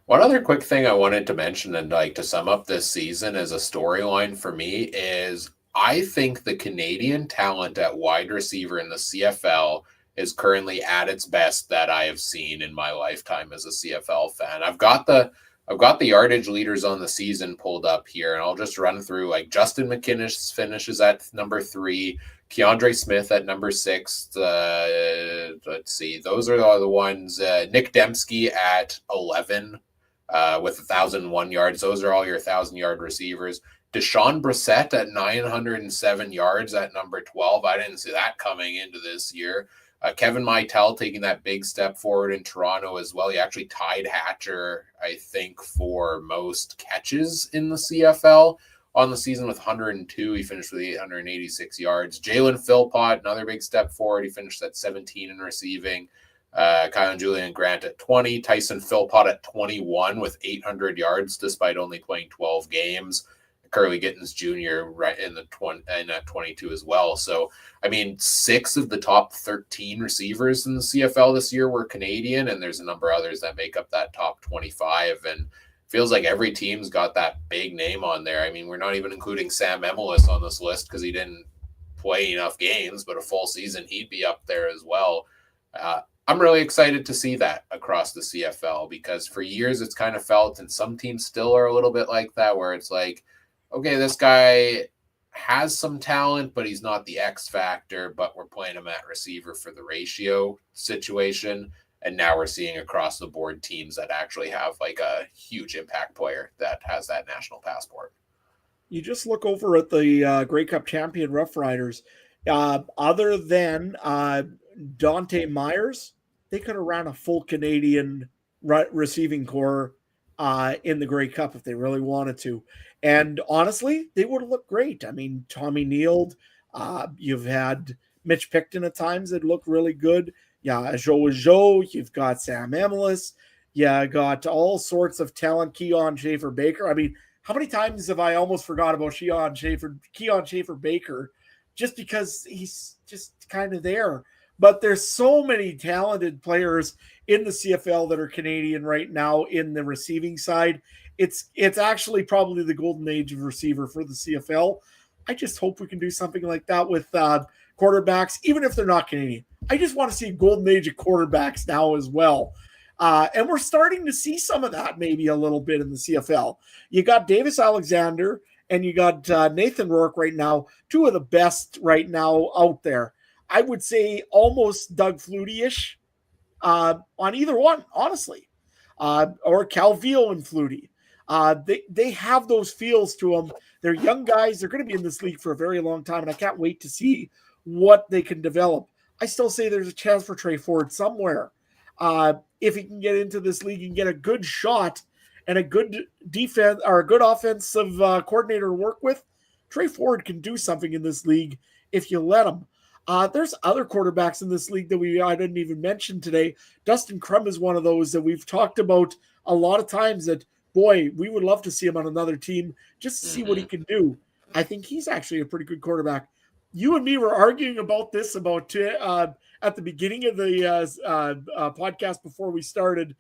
One other quick thing I wanted to mention and to sum up this season as a storyline for me is I think the Canadian talent at wide receiver in the CFL is currently at its best that I have seen in my lifetime as a CFL fan. I've got the yardage leaders on the season pulled up here, and I'll just run through. Justin McInnes finishes at number 3, Keandre Smith at number 6. Let's see, those are the ones. Nick Dembski at 11. With 1,001 yards. Those are all your 1,000-yard receivers. Deshaun Brissett at 907 yards at number 12. I didn't see that coming into this year. Kevin Meitel taking that big step forward in Toronto as well. He actually tied Hatcher, I think, for most catches in the CFL on the season with 102. He finished with 886 yards. Jalen Philpott, another big step forward. He finished at 17 in receiving. Kyle and Julian Grant at 20, Tyson Philpott at 21 with 800 yards despite only playing 12 games. Curly Gittens Jr. right in the 20 and at 22 as well. So, I mean, 6 of the top 13 receivers in the CFL this year were Canadian, and there's a number of others that make up that top 25. And feels like every team's got that big name on there. I mean, we're not even including Sam Emelis on this list because he didn't play enough games, but a full season, he'd be up there as well. I'm really excited to see that across the CFL because for years it's kind of felt, and some teams still are a little bit like that, where it's like, okay, this guy has some talent, but he's not the X factor, but we're playing him at receiver for the ratio situation. And now we're seeing across the board teams that actually have like a huge impact player that has that national passport. You just look over at the Grey Cup champion Rough Riders. Other than Dante Myers, they could have ran a full Canadian receiving core in the Grey Cup if they really wanted to. And honestly, they would have looked great. I mean, Tommy Neild, you've had Mitch Picton at times that looked really good. Yeah, Joe, you've got Sam Emelis. Yeah, got all sorts of talent. Keon Schaefer-Baker. I mean, how many times have I almost forgot about Keon Schaefer-Baker just because he's just kind of there? But there's so many talented players in the CFL that are Canadian right now in the receiving side. It's actually probably the golden age of receiver for the CFL. I just hope we can do something like that with quarterbacks, even if they're not Canadian. I just want to see a golden age of quarterbacks now as well. And we're starting to see some of that maybe a little bit in the CFL. You got Davis Alexander and you got Nathan Rourke right now, two of the best right now out there. I would say almost Doug Flutie-ish on either one, honestly, or Calvillo and Flutie. They have those feels to them. They're young guys. They're going to be in this league for a very long time, and I can't wait to see what they can develop. I still say there's a chance for Trey Ford somewhere. If he can get into this league and get a good shot and a good defense or a good offensive coordinator to work with, Trey Ford can do something in this league if you let him. There's other quarterbacks in this league that I didn't even mention today. Dustin Crum is one of those that we've talked about a lot of times that, boy, we would love to see him on another team just to see what he can do. I think he's actually a pretty good quarterback. You and me were arguing about this at the beginning of the podcast before we started.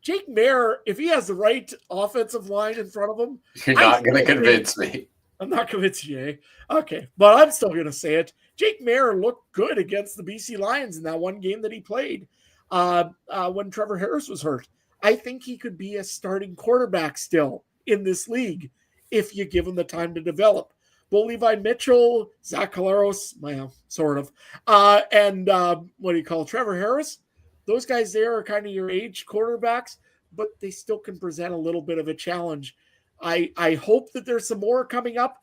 Jake Mayer, if he has the right offensive line in front of him, you're not going to convince me. I'm not convinced, Jay. Okay, but I'm still going to say it. Jake Mayer looked good against the BC Lions in that one game that he played when Trevor Harris was hurt. I think he could be a starting quarterback still in this league if you give him the time to develop. Bo Levi Mitchell, Zach Caleros, well, sort of, and Trevor Harris. Those guys there are kind of your age quarterbacks, but they still can present a little bit of a challenge. I hope that there's some more coming up.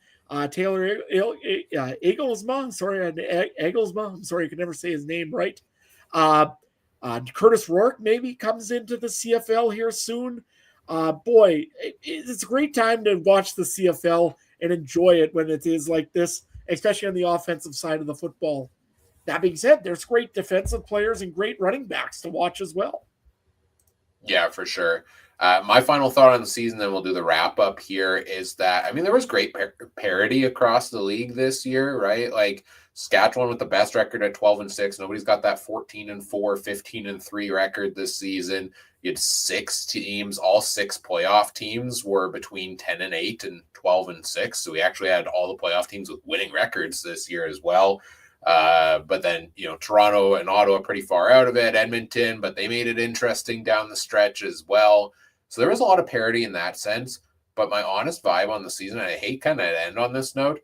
Taylor Egglesma, I'm sorry, I can never say his name right. Curtis Rourke maybe comes into the CFL here soon. Boy, it's a great time to watch the CFL and enjoy it when it is like this, especially on the offensive side of the football. That being said, there's great defensive players and great running backs to watch as well. Yeah, for sure. My final thought on the season, then we'll do the wrap up here, is that, I mean, there was great parity across the league this year, right? Like Saskatchewan with the best record at 12-6. Nobody's got that 14-4, 15-3 record this season. You had 6 teams, all 6 playoff teams were between 10-8 and 12-6. So we actually had all the playoff teams with winning records this year as well. But then, Toronto and Ottawa pretty far out of it, Edmonton, but they made it interesting down the stretch as well. So there was a lot of parity in that sense. But my honest vibe on the season, and I hate kind of to end on this note,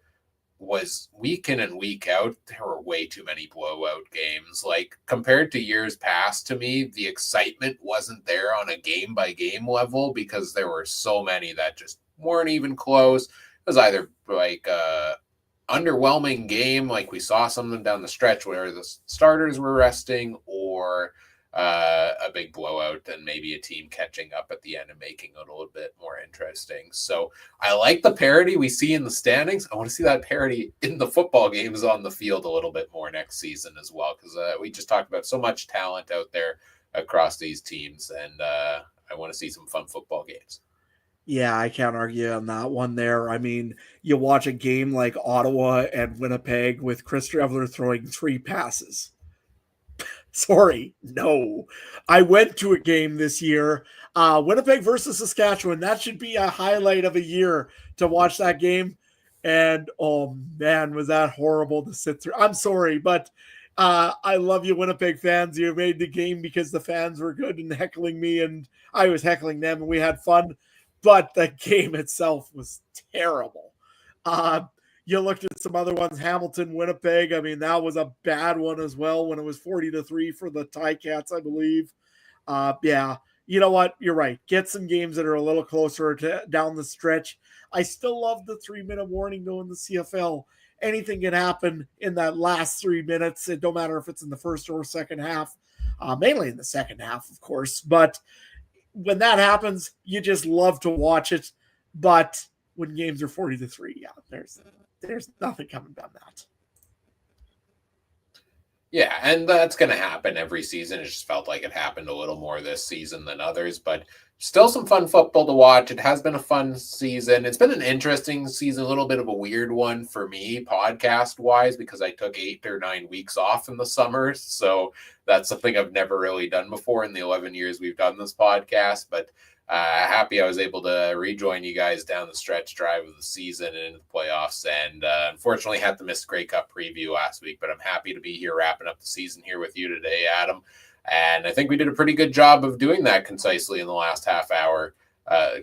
was week in and week out, there were way too many blowout games. Like compared to years past, to me, the excitement wasn't there on a game by game level because there were so many that just weren't even close. It was either like underwhelming game, like we saw some of them down the stretch where the starters were resting, or a big blowout and maybe a team catching up at the end and making it a little bit more interesting. So I like the parity we see in the standings. I want to see that parity in the football games on the field a little bit more next season as well, because we just talked about so much talent out there across these teams, and I want to see some fun football games. Yeah, I can't argue on that one there. I mean, you watch a game like Ottawa and Winnipeg with Chris Trevler throwing 3 passes. Sorry, no. I went to a game this year, Winnipeg versus Saskatchewan. That should be a highlight of a year to watch that game. And oh man, was that horrible to sit through. I'm sorry, but I love you, Winnipeg fans. You made the game because the fans were good and heckling me, and I was heckling them, and we had fun. But the game itself was terrible. Uh, you looked at some other ones, Hamilton, Winnipeg. I mean, that was a bad one as well when it was 40-3 for the Ticats, I believe. Yeah, you know what? You're right. Get some games that are a little closer down the stretch. I still love the 3-minute warning though in the CFL. Anything can happen in that last 3 minutes. It don't matter if it's in the first or second half, mainly in the second half, of course. But when that happens, you just love to watch it. But when games are 40-3, yeah, there's nothing coming down that. Yeah, and that's going to happen every season. It just felt like it happened a little more this season than others, but still some fun football to watch. It has been a fun season. It's been an interesting season, a little bit of a weird one for me, podcast wise, because I took 8 or 9 weeks off in the summer. So that's something I've never really done before in the 11 years we've done this podcast. But happy I was able to rejoin you guys down the stretch drive of the season and into the playoffs. And unfortunately had to miss the Grey Cup preview last week, but I'm happy to be here wrapping up the season here with you today, Adam. And I think we did a pretty good job of doing that concisely in the last half hour,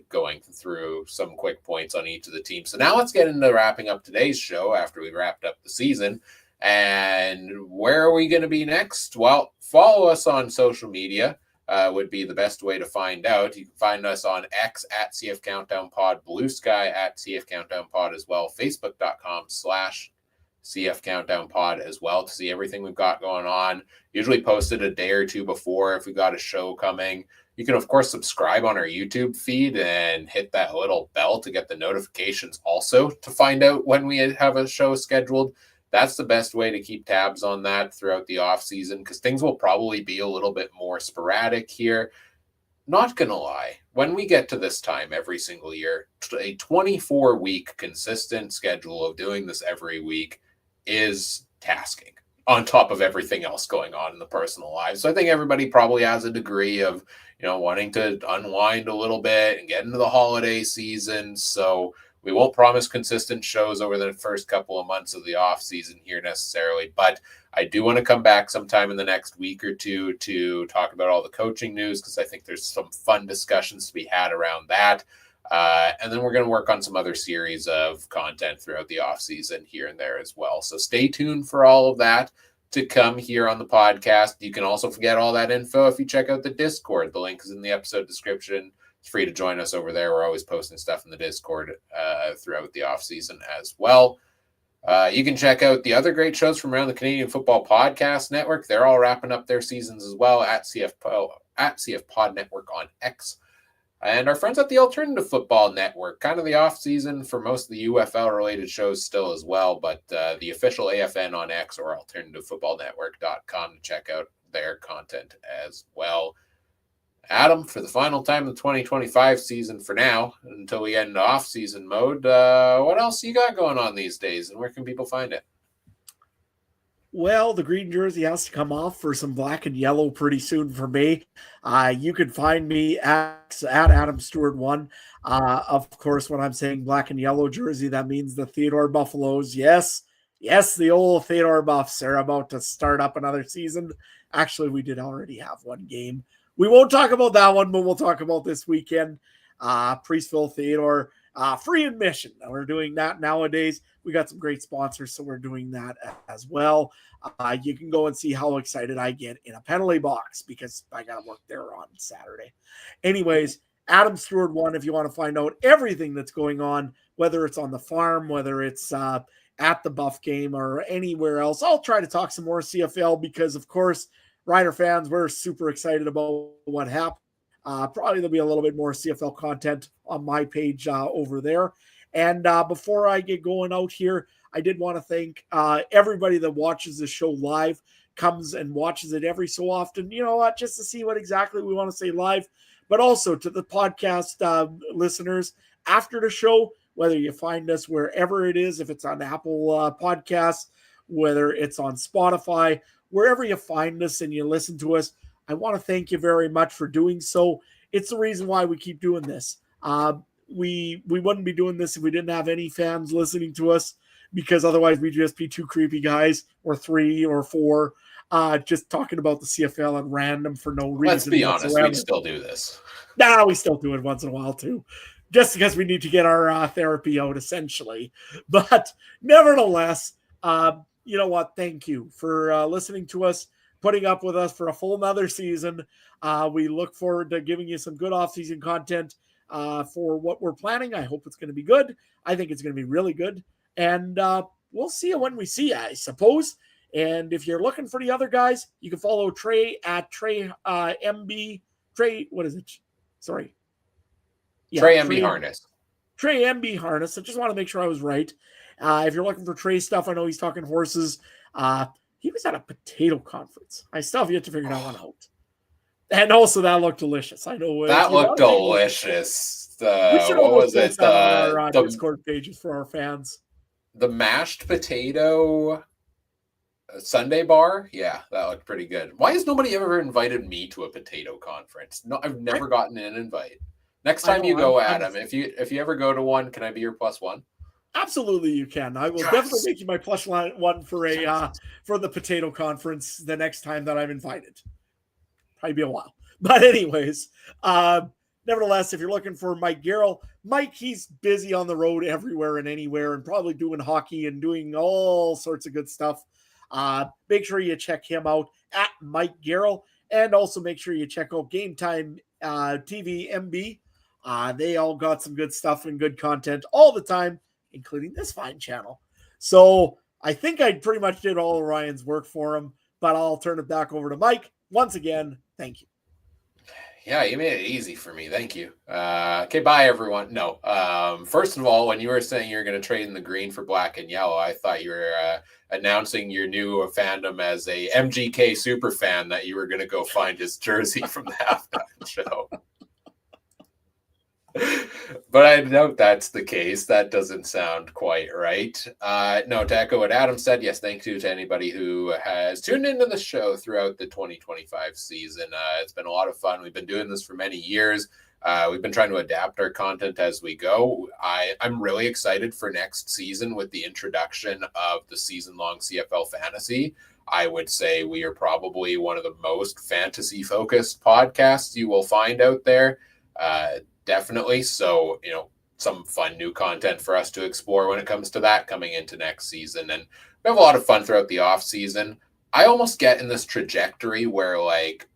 going through some quick points on each of the teams. So now let's get into wrapping up today's show after we wrapped up the season. And where are we going to be next? Well, follow us on social media. Would be the best way to find out. You can find us on X at CF Countdown Pod, Blue Sky at CF Countdown Pod as well, Facebook.com/CF Countdown Pod as well to see everything we've got going on. Usually posted a day or two before if we got a show coming. You can, of course, subscribe on our YouTube feed and hit that little bell to get the notifications also to find out when we have a show scheduled. That's the best way to keep tabs on that throughout the off season, because things will probably be a little bit more sporadic here. Not going to lie, when we get to this time every single year, a 24-week consistent schedule of doing this every week is tasking on top of everything else going on in the personal lives. So I think everybody probably has a degree of, wanting to unwind a little bit and get into the holiday season. So we won't promise consistent shows over the first couple of months of the off season here necessarily, but I do want to come back sometime in the next week or two to talk about all the coaching news, because I think there's some fun discussions to be had around that. And then we're going to work on some other series of content throughout the off season here and there as well. So stay tuned for all of that to come here on the podcast. You can also get all that info if you check out the Discord. The link is in the episode description. It's free to join us over there. We're always posting stuff in the Discord throughout the off season as well. You can check out the other great shows from around the Canadian Football Podcast Network. They're all wrapping up their seasons as well at CF Pod Network on X. And our friends at the Alternative Football Network, kind of the off season for most of the UFL related shows still as well, but the official AFN on X or alternativefootballnetwork.com to check out their content as well. Adam, for the final time of the 2025 season for now, until we get into off-season mode, what else you got going on these days, and where can people find it? Well, the green jersey has to come off for some black and yellow pretty soon for me. You can find me at Adam Stewart 1. Of course, when I'm saying black and yellow jersey, that means the Theodore Buffaloes. Yes, the old Theodore Buffs are about to start up another season. Actually, we did already have one game. We won't talk about that one, but we'll talk about this weekend. Priestville Theodore, free admission. We're doing that nowadays. We got some great sponsors, so we're doing that as well. You can go and see how excited I get in a penalty box because I got to work there on Saturday. Anyways, Adam Stewart 1, if you want to find out everything that's going on, whether it's on the farm, whether it's at the Buff game or anywhere else. I'll try to talk some more CFL because, of course, Reiner fans, we're super excited about what happened. Probably there'll be a little bit more CFL content on my page over there. And before I get going out here, I did want to thank everybody that watches the show live, comes and watches it every so often, you know what, just to see what exactly we want to say live, but also to the podcast listeners after the show, whether you find us wherever it is, if it's on Apple Podcasts, whether it's on Spotify, wherever you find us and you listen to us, I want to thank you very much for doing so. It's the reason why we keep doing this. We wouldn't be doing this if we didn't have any fans listening to us, because otherwise we'd just be two creepy guys or three or four just talking about the CFL at random for no reason. Let's be honest, we'd still do this. Nah, we still do it once in a while too, just because we need to get our therapy out, essentially. But nevertheless, you know what? Thank you for listening to us, putting up with us for a full another season. We look forward to giving you some good off-season content for what we're planning. I hope it's going to be good. I think it's going to be really good. And we'll see you when we see you, I suppose. And if you're looking for the other guys, you can follow Trey at Trey MB. Trey, what is it? Sorry. Yeah, Trey MB Harness. Trey MB Harness. I just want to make sure I was right. If you're looking for Trey stuff, I know he's talking horses. He was at a potato conference. I still have yet to figure that one out. And also, that looked delicious. I know that looked delicious. What was it? Our Discord pages for our fans. The mashed potato Sunday bar. Yeah, that looked pretty good. Why has nobody ever invited me to a potato conference? No, I've never gotten an invite. Next time you go, Adam, if you ever go to one, can I be your plus one? Absolutely, you can. I will definitely make you my plus one for for the potato conference the next time that I'm invited. Probably be a while, but anyways, nevertheless, if you're looking for Mike Garrell, Mike, he's busy on the road everywhere and anywhere, and probably doing hockey and doing all sorts of good stuff. Make sure you check him out at Mike Garrell, and also make sure you check out Game Time TV MB. They all got some good stuff and good content all the time, including this fine channel. So I think I pretty much did all of Ryan's work for him, but I'll turn it back over to Mike. Once again, thank you. Yeah, you made it easy for me. Thank you. Okay, bye, everyone. No, first of all, when you were saying you're going to trade in the green for black and yellow, I thought you were announcing your new fandom as a MGK super fan, that you were going to go find his jersey from the halftime show. But I doubt that's the case. That doesn't sound quite right. No, to echo what Adam said, yes, thank you to anybody who has tuned into the show throughout the 2025 season. It's been a lot of fun. We've been doing this for many years. We've been trying to adapt our content as we go. I'm really excited for next season with the introduction of the season-long CFL fantasy. I would say we are probably one of the most fantasy-focused podcasts you will find out there. Definitely. So, some fun new content for us to explore when it comes to that coming into next season. And we have a lot of fun throughout the off season. I almost get in this trajectory where, like,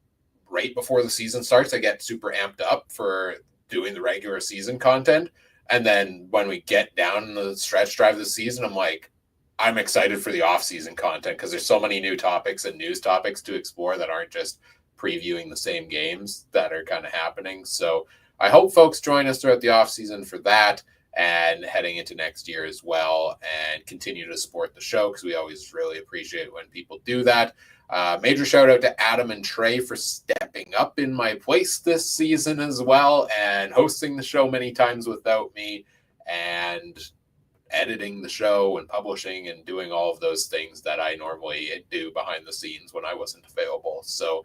right before the season starts, I get super amped up for doing the regular season content. And then when we get down the stretch drive of the season, I'm like, I'm excited for the off season content because there's so many new topics and news topics to explore that aren't just previewing the same games that are kind of happening. So I hope folks join us throughout the offseason for that and heading into next year as well, and continue to support the show because we always really appreciate when people do that. Major shout out to Adam and Trey for stepping up in my place this season as well and hosting the show many times without me and editing the show and publishing and doing all of those things that I normally do behind the scenes when I wasn't available. So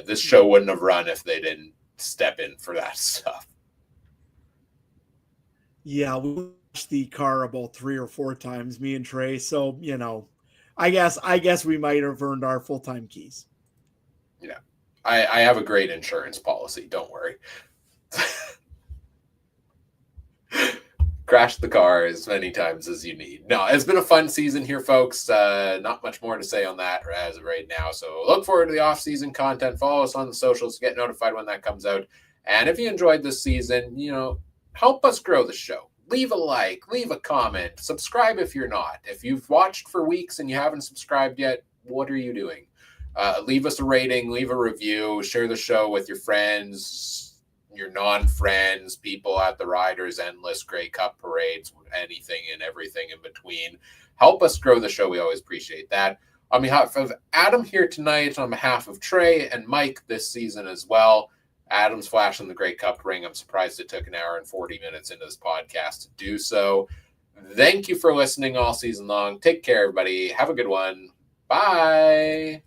this show wouldn't have run if they didn't step in for that stuff. Yeah, we watched the car about 3 or 4 times, me and Trey. So, I guess we might have earned our full-time keys. Yeah. I have a great insurance policy. Don't worry. Crash the car as many times as you need. No, it's been a fun season here, folks. Not much more to say on that as of right now. So look forward to the off-season content. Follow us on the socials to get notified when that comes out. And if you enjoyed this season, help us grow the show. Leave a like, leave a comment, subscribe if you're not. If you've watched for weeks and you haven't subscribed yet, what are you doing? leave us a rating, leave a review, share the show with your friends, your non-friends, people at the Riders Endless Grey Cup parades, anything and everything in between. Help us grow the show. We always appreciate that. On behalf of Adam here tonight, on behalf of Trey and Mike this season as well, Adam's flashing the Grey Cup ring. I'm surprised it took an hour and 40 minutes into this podcast to do so. Thank you for listening all season long. Take care, everybody. Have a good one. Bye.